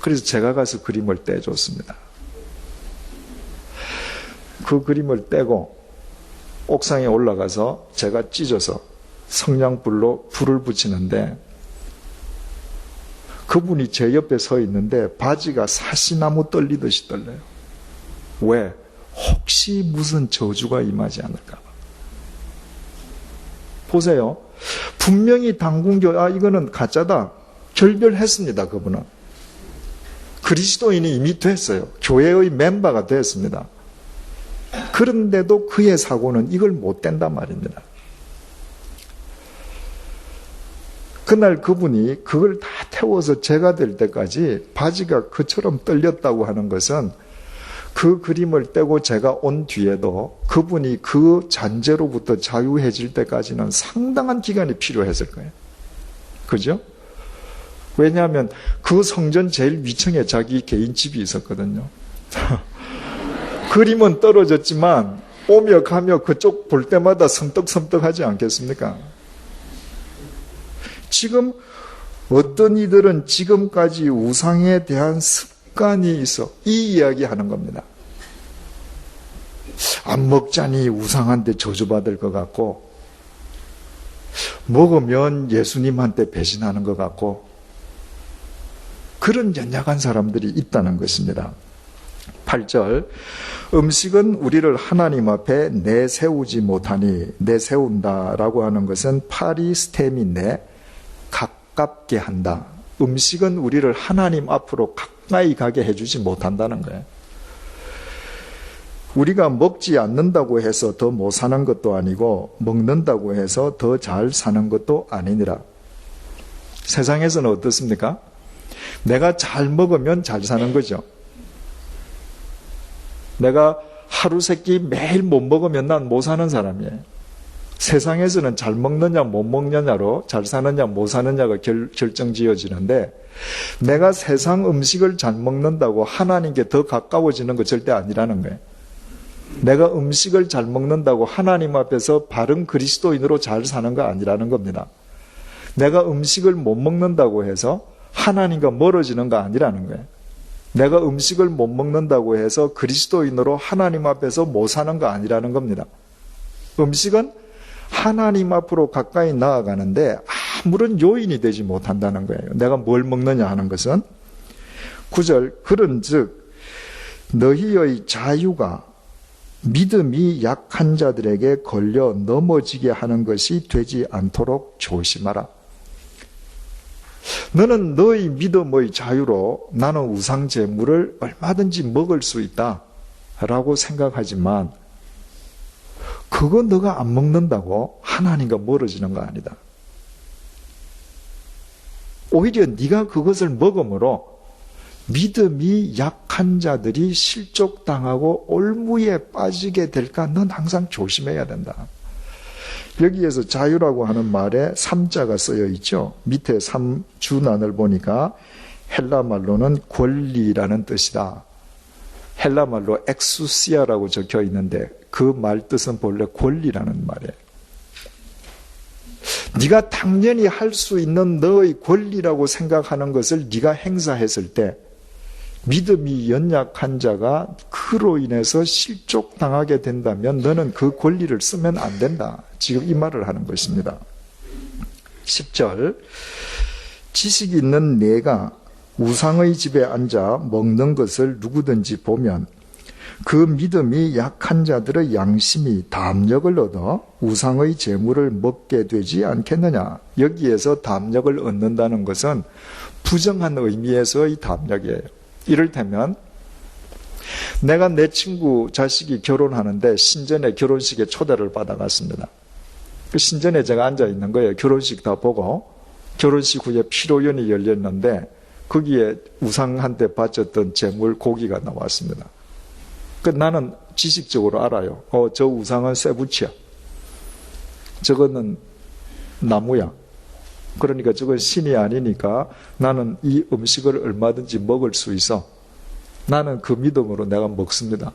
그래서 제가 가서 그림을 떼줬습니다. 그 그림을 떼고 옥상에 올라가서 제가 찢어서 성냥불로 불을 붙이는데 그분이 제 옆에 서 있는데 바지가 사시나무 떨리듯이 떨려요. 왜? 혹시 무슨 저주가 임하지 않을까 봐. 보세요. 분명히 단군교 이거는 가짜다. 결별했습니다. 그분은. 그리스도인이 이미 됐어요. 교회의 멤버가 됐습니다. 그런데도 그의 사고는 이걸 못 뗀단 말입니다. 그날 그분이 그걸 다 태워서 제가 될 때까지 바지가 그처럼 떨렸다고 하는 것은 그 그림을 떼고 제가 온 뒤에도 그분이 그 잔재로부터 자유해질 때까지는 상당한 기간이 필요했을 거예요. 그죠? 왜냐하면 그 성전 제일 위층에 자기 개인 집이 있었거든요. 그림은 떨어졌지만 오며 가며 그쪽 볼 때마다 섬뜩섬뜩하지 않겠습니까? 지금 어떤 이들은 지금까지 우상에 대한 습관이 있어 이 이야기 하는 겁니다. 안 먹자니 우상한테 저주받을 것 같고 먹으면 예수님한테 배신하는 것 같고 그런 연약한 사람들이 있다는 것입니다. 8절 음식은 우리를 하나님 앞에 내세우지 못하니 내세운다라고 하는 것은 파리스템인데 가깝게 한다. 음식은 우리를 하나님 앞으로 가까이 가게 해주지 못한다는 거예요. 우리가 먹지 않는다고 해서 더 못 사는 것도 아니고 먹는다고 해서 더 잘 사는 것도 아니니라. 세상에서는 어떻습니까? 내가 잘 먹으면 잘 사는 거죠. 내가 하루 세끼 매일 못 먹으면 난 못 사는 사람이에요. 세상에서는 잘 먹느냐 못 먹느냐로 잘 사느냐 못 사느냐가 결정지어지는데 내가 세상 음식을 잘 먹는다고 하나님께 더 가까워지는 거 절대 아니라는 거예요. 내가 음식을 잘 먹는다고 하나님 앞에서 바른 그리스도인으로 잘 사는 거 아니라는 겁니다. 내가 음식을 못 먹는다고 해서 하나님과 멀어지는 거 아니라는 거예요. 내가 음식을 못 먹는다고 해서 그리스도인으로 하나님 앞에서 못 사는 거 아니라는 겁니다. 음식은 하나님 앞으로 가까이 나아가는데 아무런 요인이 되지 못한다는 거예요. 내가 뭘 먹느냐 하는 것은 9절 그런즉 너희의 자유가 믿음이 약한 자들에게 걸려 넘어지게 하는 것이 되지 않도록 조심하라. 너는 너의 믿음의 자유로 나는 우상 제물을 얼마든지 먹을 수 있다 라고 생각하지만 그거 너가 안 먹는다고 하나님과 멀어지는 거 아니다. 오히려 네가 그것을 먹음으로 믿음이 약한 자들이 실족당하고 올무에 빠지게 될까 넌 항상 조심해야 된다. 여기에서 자유라고 하는 말에 3자가 쓰여 있죠. 밑에 3주난을 보니까 헬라 말로는 권리라는 뜻이다. 헬라 말로 엑수시아라고 적혀 있는데 그 말 뜻은 본래 권리라는 말이에요. 네가 당연히 할 수 있는 너의 권리라고 생각하는 것을 네가 행사했을 때 믿음이 연약한 자가 그로 인해서 실족당하게 된다면 너는 그 권리를 쓰면 안 된다. 지금 이 말을 하는 것입니다. 10절 지식이 있는 내가 우상의 집에 앉아 먹는 것을 누구든지 보면 그 믿음이 약한 자들의 양심이 담력을 얻어 우상의 재물을 먹게 되지 않겠느냐. 여기에서 담력을 얻는다는 것은 부정한 의미에서의 담력이에요. 이를테면 내가 내 친구 자식이 결혼하는데 신전에 결혼식에 초대를 받아갔습니다. 그 신전에 제가 앉아 있는 거예요. 결혼식 다 보고 결혼식 후에 피로연이 열렸는데 거기에 우상한테 바쳤던 재물 고기가 나왔습니다. 그 나는 지식적으로 알아요. 저 우상은 쇠붙이야. 저거는 나무야. 그러니까 저건 신이 아니니까 나는 이 음식을 얼마든지 먹을 수 있어. 나는 그 믿음으로 내가 먹습니다.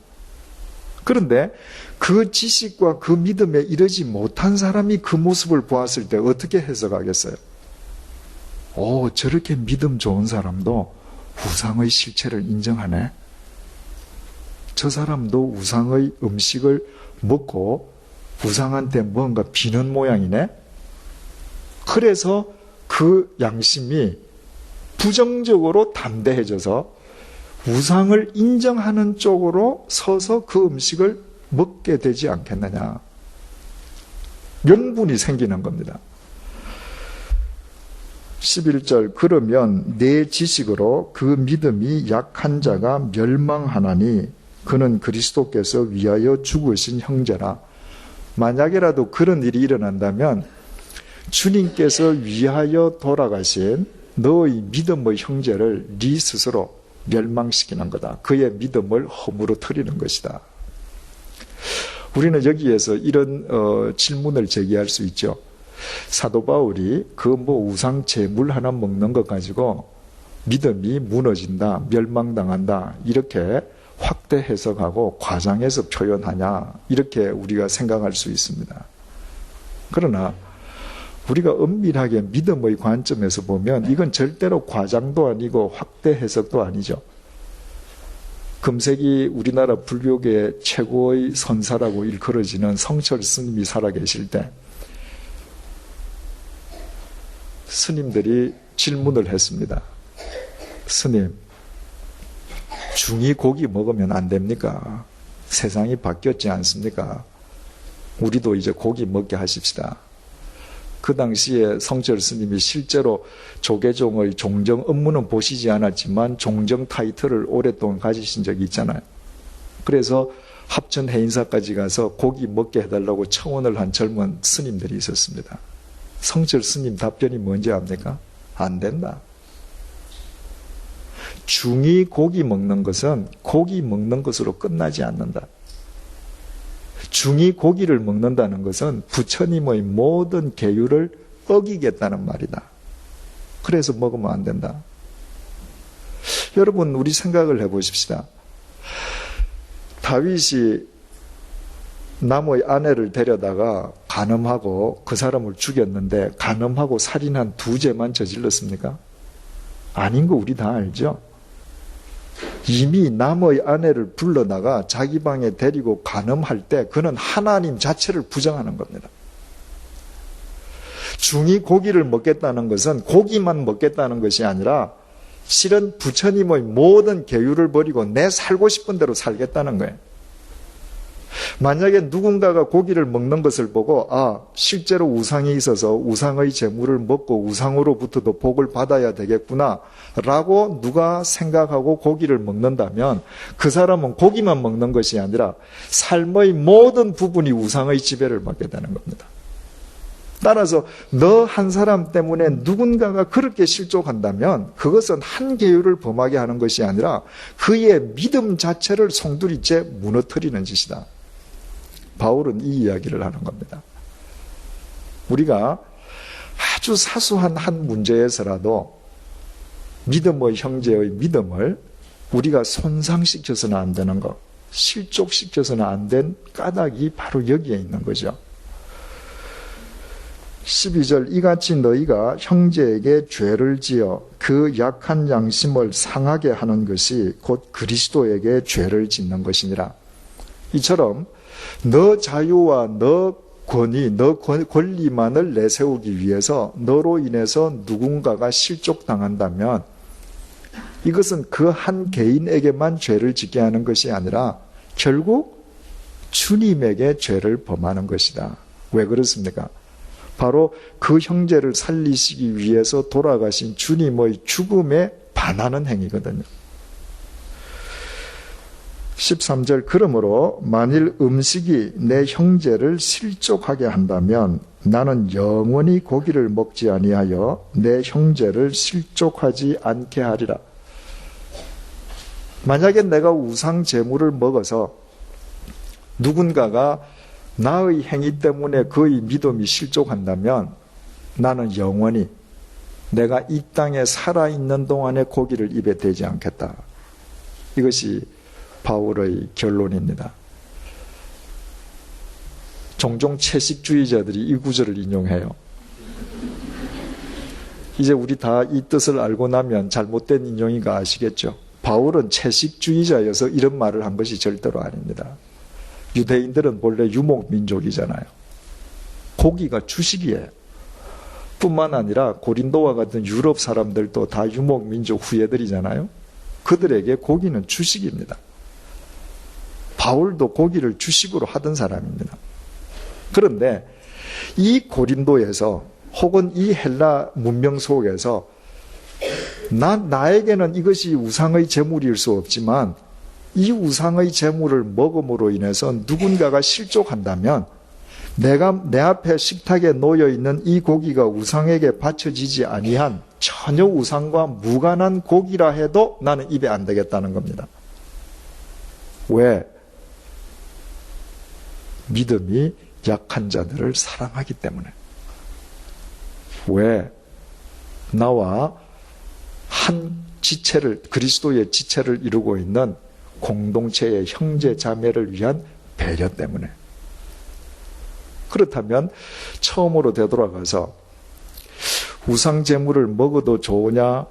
그런데 그 지식과 그 믿음에 이르지 못한 사람이 그 모습을 보았을 때 어떻게 해석하겠어요? 저렇게 믿음 좋은 사람도 우상의 실체를 인정하네. 저 사람도 우상의 음식을 먹고 우상한테 뭔가 비는 모양이네. 그래서 그 양심이 부정적으로 담대해져서 우상을 인정하는 쪽으로 서서 그 음식을 먹게 되지 않겠느냐. 명분이 생기는 겁니다. 11절 그러면 내 지식으로 그 믿음이 약한 자가 멸망하나니 그는 그리스도께서 위하여 죽으신 형제라. 만약에라도 그런 일이 일어난다면 주님께서 위하여 돌아가신 너의 믿음의 형제를 네 스스로 멸망시키는 거다. 그의 믿음을 허물어뜨리는 것이다. 우리는 여기에서 이런 질문을 제기할 수 있죠. 사도 바울이 그 우상 제물 하나 먹는 것 가지고 믿음이 무너진다, 멸망당한다 이렇게 확대 해석하고 과장해서 표현하냐 이렇게 우리가 생각할 수 있습니다. 그러나 우리가 엄밀하게 믿음의 관점에서 보면 이건 절대로 과장도 아니고 확대 해석도 아니죠. 금세기 우리나라 불교계 최고의 선사라고 일컬어지는 성철 스님이 살아계실 때 스님들이 질문을 했습니다. 스님, 중이 고기 먹으면 안 됩니까? 세상이 바뀌었지 않습니까? 우리도 이제 고기 먹게 하십시다. 그 당시에 성철 스님이 실제로 조계종의 종정 업무는 보시지 않았지만 종정 타이틀을 오랫동안 가지신 적이 있잖아요. 그래서 합천 해인사까지 가서 고기 먹게 해달라고 청원을 한 젊은 스님들이 있었습니다. 성철 스님 답변이 뭔지 압니까? 안 된다. 중이 고기 먹는 것은 고기 먹는 것으로 끝나지 않는다. 중이 고기를 먹는다는 것은 부처님의 모든 계율을 어기겠다는 말이다. 그래서 먹으면 안 된다. 여러분, 우리 생각을 해보십시다. 다윗이 남의 아내를 데려다가 간음하고 그 사람을 죽였는데 간음하고 살인한 2죄만 저질렀습니까? 아닌 거 우리 다 알죠? 이미 남의 아내를 불러다가 자기 방에 데리고 간음할 때 그는 하나님 자체를 부정하는 겁니다. 중이 고기를 먹겠다는 것은 고기만 먹겠다는 것이 아니라 실은 부처님의 모든 계율을 버리고 내 살고 싶은 대로 살겠다는 거예요. 만약에 누군가가 고기를 먹는 것을 보고 실제로 우상이 있어서 우상의 재물을 먹고 우상으로부터도 복을 받아야 되겠구나 라고 누가 생각하고 고기를 먹는다면 그 사람은 고기만 먹는 것이 아니라 삶의 모든 부분이 우상의 지배를 받게 되는 겁니다. 따라서 너 한 사람 때문에 누군가가 그렇게 실족한다면 그것은 한 계율을 범하게 하는 것이 아니라 그의 믿음 자체를 송두리째 무너뜨리는 짓이다. 바울은 이 이야기를 하는 겁니다. 우리가 아주 사소한 한 문제에서라도 믿음의 형제의 믿음을 우리가 손상시켜서는 안 되는 것, 실족시켜서는 안 된 까닭이 바로 여기에 있는 거죠. 12절 이같이 너희가 형제에게 죄를 지어 그 약한 양심을 상하게 하는 것이 곧 그리스도에게 죄를 짓는 것이니라. 이처럼 너 자유와 너 권위, 너 권리만을 내세우기 위해서 너로 인해서 누군가가 실족당한다면 이것은 그 한 개인에게만 죄를 짓게 하는 것이 아니라 결국 주님에게 죄를 범하는 것이다. 왜 그렇습니까? 바로 그 형제를 살리시기 위해서 돌아가신 주님의 죽음에 반하는 행위거든요. 13절 그러므로 만일 음식이 내 형제를 실족하게 한다면 나는 영원히 고기를 먹지 아니하여 내 형제를 실족하지 않게 하리라. 만약에 내가 우상 제물을 먹어서 누군가가 나의 행위 때문에 그의 믿음이 실족한다면 나는 영원히 내가 이 땅에 살아있는 동안에 고기를 입에 대지 않겠다. 이것이 바울의 결론입니다. 종종 채식주의자들이 이 구절을 인용해요. 이제 우리 다 이 뜻을 알고 나면 잘못된 인용인가 아시겠죠? 바울은 채식주의자여서 이런 말을 한 것이 절대로 아닙니다. 유대인들은 본래 유목민족이잖아요. 고기가 주식이에요. 뿐만 아니라 고린도와 같은 유럽 사람들도 다 유목민족 후예들이잖아요. 그들에게 고기는 주식입니다. 바울도 고기를 주식으로 하던 사람입니다. 그런데 이 고린도에서 혹은 이 헬라 문명 속에서 나에게는 이것이 우상의 제물일 수 없지만 이 우상의 제물을 먹음으로 인해서 누군가가 실족한다면 내가 내 앞에 식탁에 놓여있는 이 고기가 우상에게 바쳐지지 아니한 전혀 우상과 무관한 고기라 해도 나는 입에 안 되겠다는 겁니다. 왜? 믿음이 약한 자들을 사랑하기 때문에. 왜? 나와 한 지체를, 그리스도의 지체를 이루고 있는 공동체의 형제 자매를 위한 배려 때문에. 그렇다면 처음으로 되돌아가서 우상 제물을 먹어도 좋으냐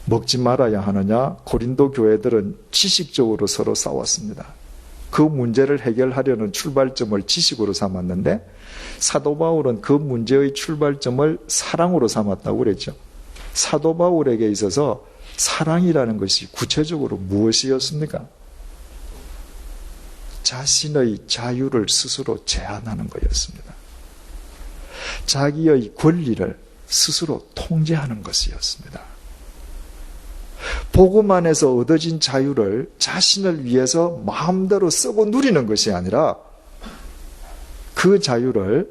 먹지 말아야 하느냐, 고린도 교회들은 지식적으로 서로 싸웠습니다. 그 문제를 해결하려는 출발점을 지식으로 삼았는데 사도 바울은 그 문제의 출발점을 사랑으로 삼았다고 그랬죠. 사도 바울에게 있어서 사랑이라는 것이 구체적으로 무엇이었습니까? 자신의 자유를 스스로 제한하는 것이었습니다. 자기의 권리를 스스로 통제하는 것이었습니다. 복음 안에서 얻어진 자유를 자신을 위해서 마음대로 쓰고 누리는 것이 아니라 그 자유를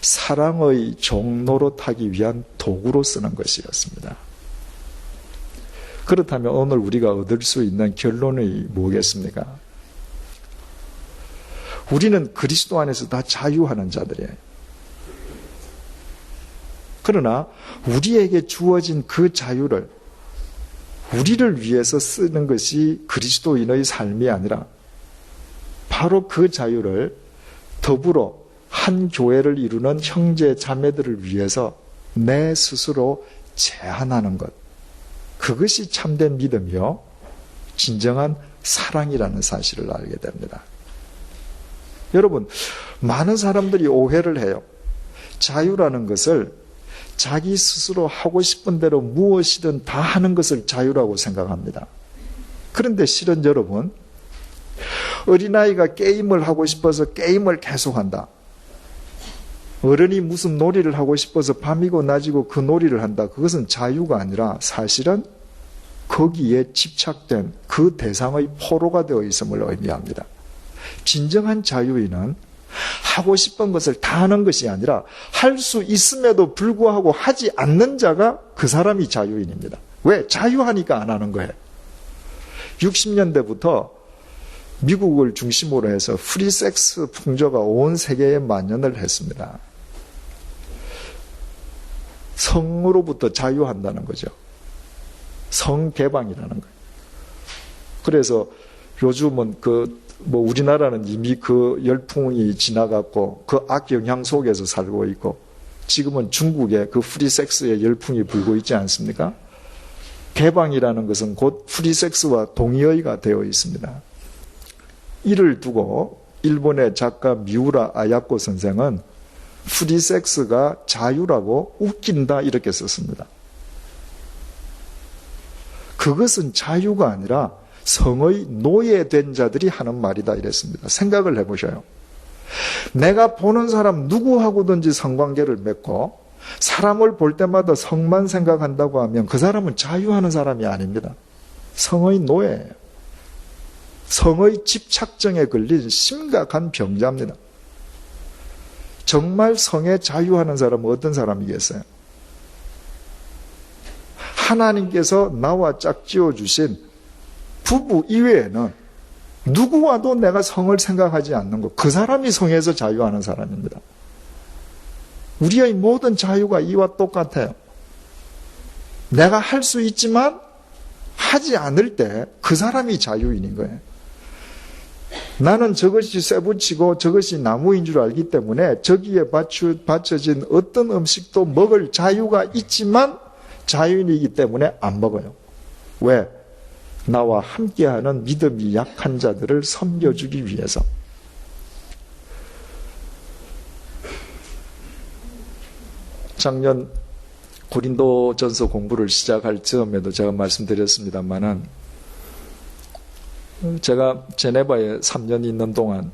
사랑의 종로로 타기 위한 도구로 쓰는 것이었습니다. 그렇다면 오늘 우리가 얻을 수 있는 결론이 뭐겠습니까? 우리는 그리스도 안에서 다 자유하는 자들이에요. 그러나 우리에게 주어진 그 자유를 우리를 위해서 쓰는 것이 그리스도인의 삶이 아니라 바로 그 자유를 더불어 한 교회를 이루는 형제 자매들을 위해서 내 스스로 제한하는 것, 그것이 참된 믿음이요 진정한 사랑이라는 사실을 알게 됩니다. 여러분, 많은 사람들이 오해를 해요. 자유라는 것을 자기 스스로 하고 싶은 대로 무엇이든 다 하는 것을 자유라고 생각합니다. 그런데 실은 여러분, 어린아이가 게임을 하고 싶어서 게임을 계속한다. 어른이 무슨 놀이를 하고 싶어서 밤이고 낮이고 그 놀이를 한다. 그것은 자유가 아니라 사실은 거기에 집착된 그 대상의 포로가 되어 있음을 의미합니다. 진정한 자유인은 하고 싶은 것을 다 하는 것이 아니라 할 수 있음에도 불구하고 하지 않는 자가 그 사람이 자유인입니다. 왜? 자유하니까 안 하는 거예요. 60년대부터 미국을 중심으로 해서 프리섹스 풍조가 온 세계에 만연을 했습니다. 성으로부터 자유한다는 거죠. 성개방이라는 거예요. 그래서 요즘은 우리나라는 이미 그 열풍이 지나갔고 그 악영향 속에서 살고 있고 지금은 중국에 그 프리섹스의 열풍이 불고 있지 않습니까? 개방이라는 것은 곧 프리섹스와 동의어가 되어 있습니다. 이를 두고 일본의 작가 미우라 아야코 선생은 프리섹스가 자유라고 웃긴다 이렇게 썼습니다. 그것은 자유가 아니라 성의 노예된 자들이 하는 말이다 이랬습니다. 생각을 해보셔요. 내가 보는 사람 누구하고든지 성관계를 맺고 사람을 볼 때마다 성만 생각한다고 하면 그 사람은 자유하는 사람이 아닙니다. 성의 노예예요. 성의 집착증에 걸린 심각한 병자입니다. 정말 성에 자유하는 사람은 어떤 사람이겠어요? 하나님께서 나와 짝지어 주신 부부 이외에는 누구와도 내가 성을 생각하지 않는 것, 그 사람이 성에서 자유하는 사람입니다. 우리의 모든 자유가 이와 똑같아요. 내가 할 수 있지만 하지 않을 때 그 사람이 자유인인 거예요. 나는 저것이 쇠붙이고 저것이 나무인 줄 알기 때문에 저기에 받쳐진 어떤 음식도 먹을 자유가 있지만 자유인이기 때문에 안 먹어요. 왜? 나와 함께하는 믿음이 약한 자들을 섬겨주기 위해서. 작년 고린도전서 공부를 시작할 즈음에도 제가 말씀드렸습니다마는 제가 제네바에 3년 있는 동안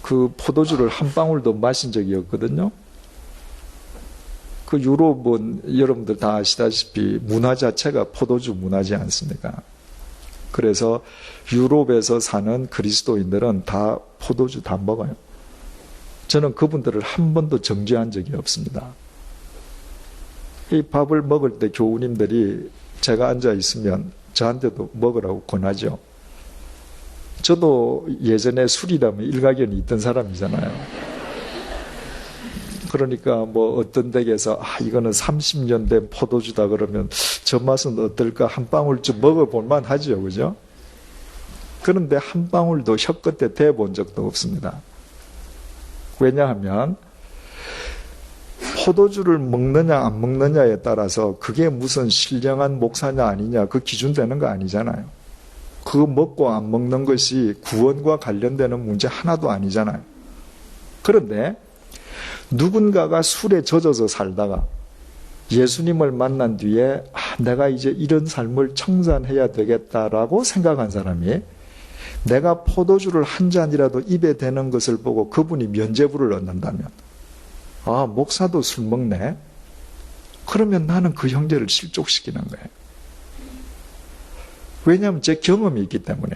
그 포도주를 한 방울도 마신 적이 없거든요. 그 유럽은 여러분들 다 아시다시피 문화 자체가 포도주 문화지 않습니까? 그래서 유럽에서 사는 그리스도인들은 다 포도주 다 먹어요. 저는 그분들을 한 번도 정죄한 적이 없습니다. 이 밥을 먹을 때 교우님들이 제가 앉아 있으면 저한테도 먹으라고 권하죠. 저도 예전에 술이라면 일가견이 있던 사람이잖아요. 그러니까 어떤 댁에서 이거는 30년 된 포도주다 그러면 저 맛은 어떨까 한 방울쯤 먹어볼만 하죠. 그죠? 그런데 한 방울도 혀끝에 대본 적도 없습니다. 왜냐하면 포도주를 먹느냐 안 먹느냐에 따라서 그게 무슨 신령한 목사냐 아니냐 그 기준 되는 거 아니잖아요. 그거 먹고 안 먹는 것이 구원과 관련되는 문제 하나도 아니잖아요. 그런데 누군가가 술에 젖어서 살다가 예수님을 만난 뒤에 내가 이제 이런 삶을 청산해야 되겠다라고 생각한 사람이 내가 포도주를 한 잔이라도 입에 대는 것을 보고 그분이 면죄부를 얻는다면 목사도 술 먹네? 그러면 나는 그 형제를 실족시키는 거예요. 왜냐하면 제 경험이 있기 때문에.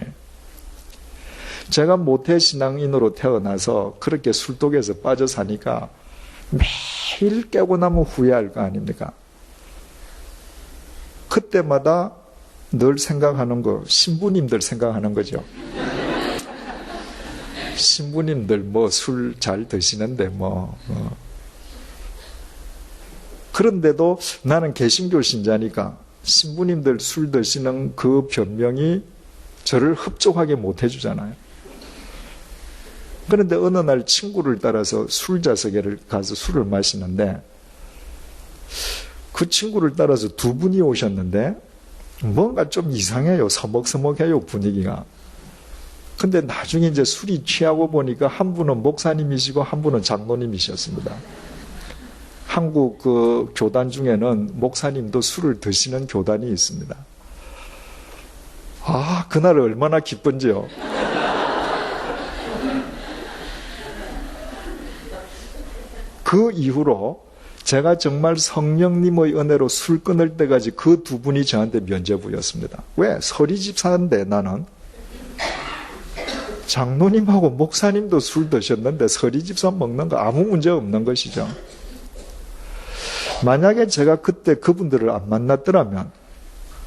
제가 모태신앙인으로 태어나서 그렇게 술독에서 빠져 사니까 매일 깨고 나면 후회할 거 아닙니까? 그때마다 늘 생각하는 거, 신부님들 생각하는 거죠. 신부님들 술 잘 드시는데 그런데도 나는 개신교 신자니까 신부님들 술 드시는 그 변명이 저를 흡족하게 못 해주잖아요. 그런데 어느 날 친구를 따라서 술자석에 가서 술을 마시는데 그 친구를 따라서 두 분이 오셨는데 뭔가 좀 이상해요. 서먹서먹해요, 분위기가. 근데 나중에 이제 술이 취하고 보니까 한 분은 목사님이시고 한 분은 장로님이셨습니다. 한국 그 교단 중에는 목사님도 술을 드시는 교단이 있습니다. 아, 그날 얼마나 기쁜지요. 그 이후로 제가 정말 성령님의 은혜로 술 끊을 때까지 그 두 분이 저한테 면죄부였습니다. 왜? 서리 집사인데 나는 장로님하고 목사님도 술 드셨는데 서리 집사 먹는 거 아무 문제 없는 것이죠. 만약에 제가 그때 그분들을 안 만났더라면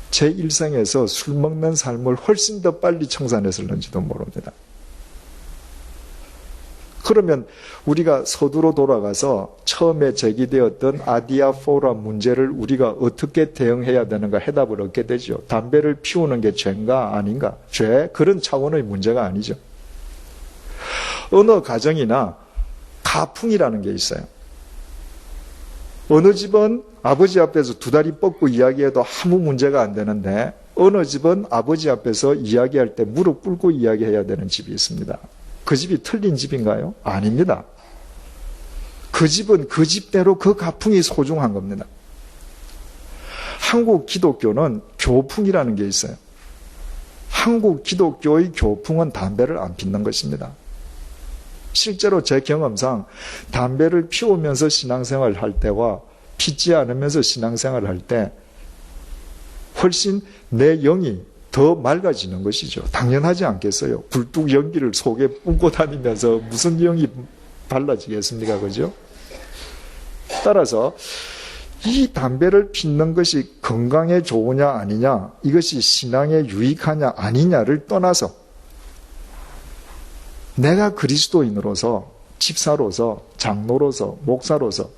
제 일생에서 술 먹는 삶을 훨씬 더 빨리 청산했을는지도 모릅니다. 그러면 우리가 서두로 돌아가서 처음에 제기되었던 아디아포라 문제를 우리가 어떻게 대응해야 되는가 해답을 얻게 되죠. 담배를 피우는 게 죄인가 아닌가? 죄? 그런 차원의 문제가 아니죠. 어느 가정이나 가풍이라는 게 있어요. 어느 집은 아버지 앞에서 두 다리 뻗고 이야기해도 아무 문제가 안 되는데 어느 집은 아버지 앞에서 이야기할 때 무릎 꿇고 이야기해야 되는 집이 있습니다. 그 집이 틀린 집인가요? 아닙니다. 그 집은 그 집대로 그 가풍이 소중한 겁니다. 한국 기독교는 교풍이라는 게 있어요. 한국 기독교의 교풍은 담배를 안 피우는 것입니다. 실제로 제 경험상 담배를 피우면서 신앙생활을 할 때와 피지 않으면서 신앙생활을 할 때 훨씬 내 영이 더 맑아지는 것이죠. 당연하지 않겠어요? 굴뚝 연기를 속에 뿜고 다니면서 무슨 영이 달라지겠습니까? 그죠? 따라서 이 담배를 피우는 것이 건강에 좋으냐 아니냐, 이것이 신앙에 유익하냐 아니냐를 떠나서 내가 그리스도인으로서, 집사로서, 장로로서, 목사로서,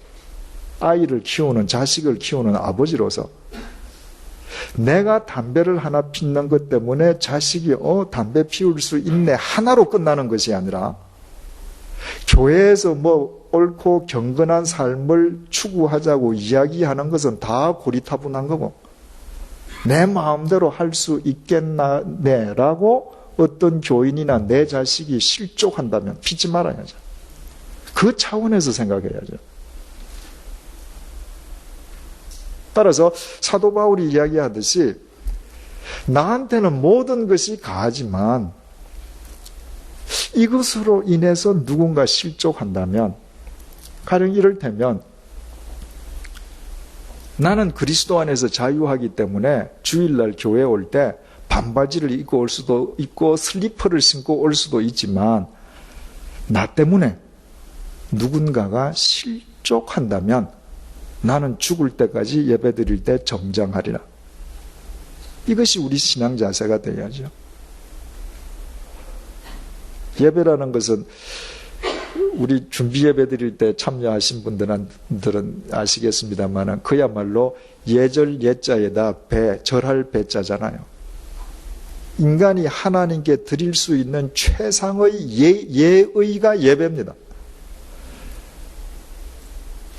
아이를 키우는, 자식을 키우는 아버지로서 내가 담배를 하나 피우는 것 때문에 자식이 담배 피울 수 있네 하나로 끝나는 것이 아니라 교회에서 옳고 경건한 삶을 추구하자고 이야기하는 것은 다 고리타분한 거고 내 마음대로 할 수 있겠나네라고 어떤 교인이나 내 자식이 실족한다면 피지 말아야죠. 그 차원에서 생각해야죠. 따라서 사도 바울이 이야기하듯이 나한테는 모든 것이 가하지만 이것으로 인해서 누군가 실족한다면, 가령 이를테면 나는 그리스도 안에서 자유하기 때문에 주일날 교회에 올 때 반바지를 입고 올 수도 있고 슬리퍼를 신고 올 수도 있지만 나 때문에 누군가가 실족한다면 나는 죽을 때까지 예배드릴 때 정장하리라. 이것이 우리 신앙 자세가 되어야죠. 예배라는 것은 우리 준비 예배 드릴 때 참여하신 분들은 아시겠습니다만 그야말로 예절 예자에다 배, 절할 배자잖아요. 인간이 하나님께 드릴 수 있는 최상의 예의가 예배입니다.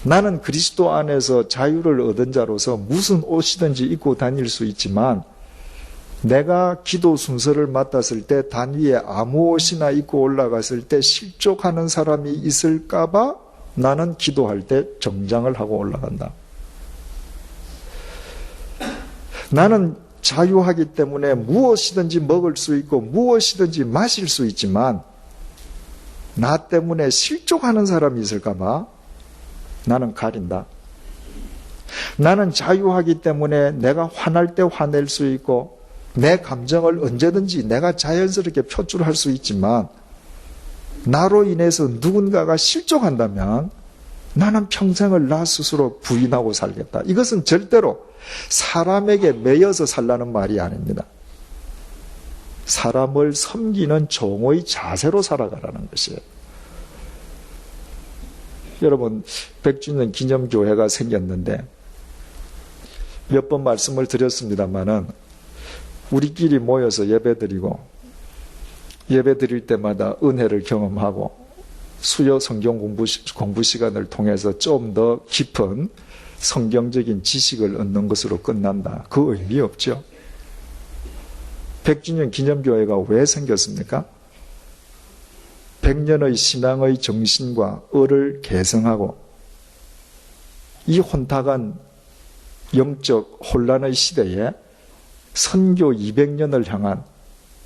나는 그리스도 안에서 자유를 얻은 자로서 무슨 옷이든지 입고 다닐 수 있지만 내가 기도 순서를 맡았을 때 단위에 아무 옷이나 입고 올라갔을 때 실족하는 사람이 있을까 봐 나는 기도할 때 정장을 하고 올라간다. 나는 자유하기 때문에 무엇이든지 먹을 수 있고 무엇이든지 마실 수 있지만 나 때문에 실족하는 사람이 있을까 봐 나는 가린다. 나는 자유하기 때문에 내가 화날 때 화낼 수 있고 내 감정을 언제든지 내가 자연스럽게 표출할 수 있지만 나로 인해서 누군가가 실족한다면 나는 평생을 나 스스로 부인하고 살겠다. 이것은 절대로 사람에게 매여서 살라는 말이 아닙니다. 사람을 섬기는 종의 자세로 살아가라는 것이에요. 여러분, 100주년 기념교회가 생겼는데 몇 번 말씀을 드렸습니다마는 우리끼리 모여서 예배드리고 예배 드릴 때마다 은혜를 경험하고 수요 성경 공부 시간을 통해서 좀 더 깊은 성경적인 지식을 얻는 것으로 끝난다. 그 의미 없죠. 100주년 기념교회가 왜 생겼습니까? 100년의 신앙의 정신과 을을 개성하고 이 혼탁한 영적 혼란의 시대에 선교 200년을 향한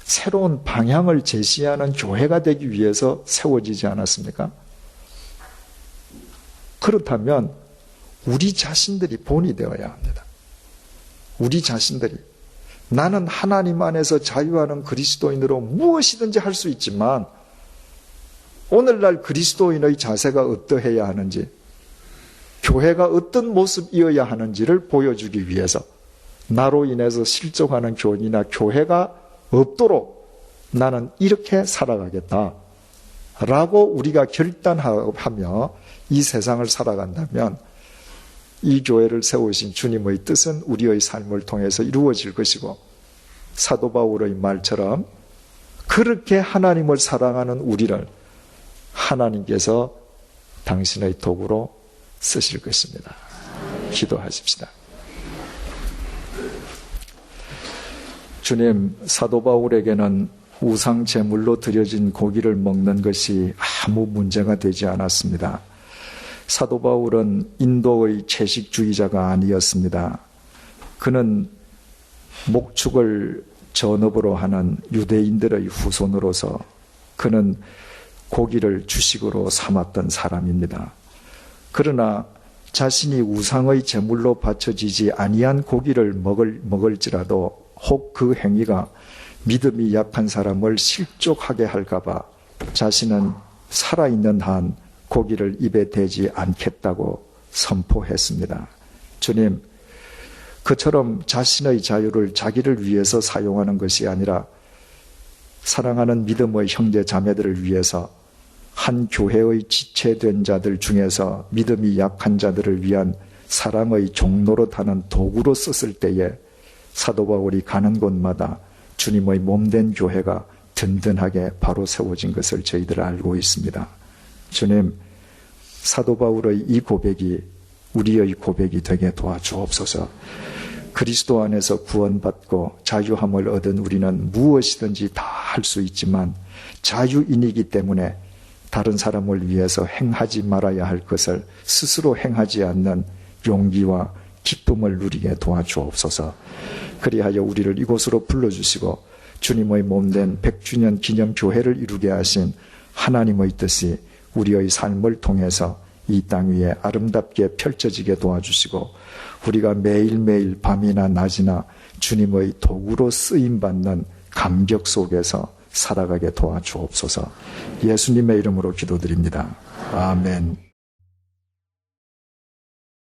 새로운 방향을 제시하는 교회가 되기 위해서 세워지지 않았습니까? 그렇다면 우리 자신들이 본이 되어야 합니다. 우리 자신들이 나는 하나님 안에서 자유하는 그리스도인으로 무엇이든지 할 수 있지만 오늘날 그리스도인의 자세가 어떠해야 하는지, 교회가 어떤 모습이어야 하는지를 보여주기 위해서 나로 인해서 실족하는 교인이나 교회가 없도록 나는 이렇게 살아가겠다 라고 우리가 결단하며 이 세상을 살아간다면 이 교회를 세우신 주님의 뜻은 우리의 삶을 통해서 이루어질 것이고, 사도 바울의 말처럼 그렇게 하나님을 사랑하는 우리를 하나님께서 당신의 도구로 쓰실 것입니다. 기도하십시다. 주님, 사도 바울에게는 우상 제물로 드려진 고기를 먹는 것이 아무 문제가 되지 않았습니다. 사도 바울은 인도의 채식주의자가 아니었습니다. 그는 목축을 전업으로 하는 유대인들의 후손으로서 그는 고기를 주식으로 삼았던 사람입니다. 그러나 자신이 우상의 제물로 바쳐지지 아니한 고기를 먹을지라도 혹 그 행위가 믿음이 약한 사람을 실족하게 할까봐 자신은 살아있는 한 고기를 입에 대지 않겠다고 선포했습니다. 주님, 그처럼 자신의 자유를 자기를 위해서 사용하는 것이 아니라 사랑하는 믿음의 형제 자매들을 위해서 한 교회의 지체된 자들 중에서 믿음이 약한 자들을 위한 사랑의 종노릇하는 도구로 썼을 때에 사도 바울이 가는 곳마다 주님의 몸된 교회가 든든하게 바로 세워진 것을 저희들 알고 있습니다. 주님, 사도 바울의 이 고백이 우리의 고백이 되게 도와주옵소서. 그리스도 안에서 구원받고 자유함을 얻은 우리는 무엇이든지 다 할 수 있지만 자유인이기 때문에 다른 사람을 위해서 행하지 말아야 할 것을 스스로 행하지 않는 용기와 기쁨을 누리게 도와주옵소서. 그리하여 우리를 이곳으로 불러주시고 주님의 몸된 100주년 기념교회를 이루게 하신 하나님의 뜻이 우리의 삶을 통해서 이 땅 위에 아름답게 펼쳐지게 도와주시고 우리가 매일매일 밤이나 낮이나 주님의 도구로 쓰임받는 감격 속에서 살아가게 도와주옵소서. 예수님의 이름으로 기도드립니다. 아멘.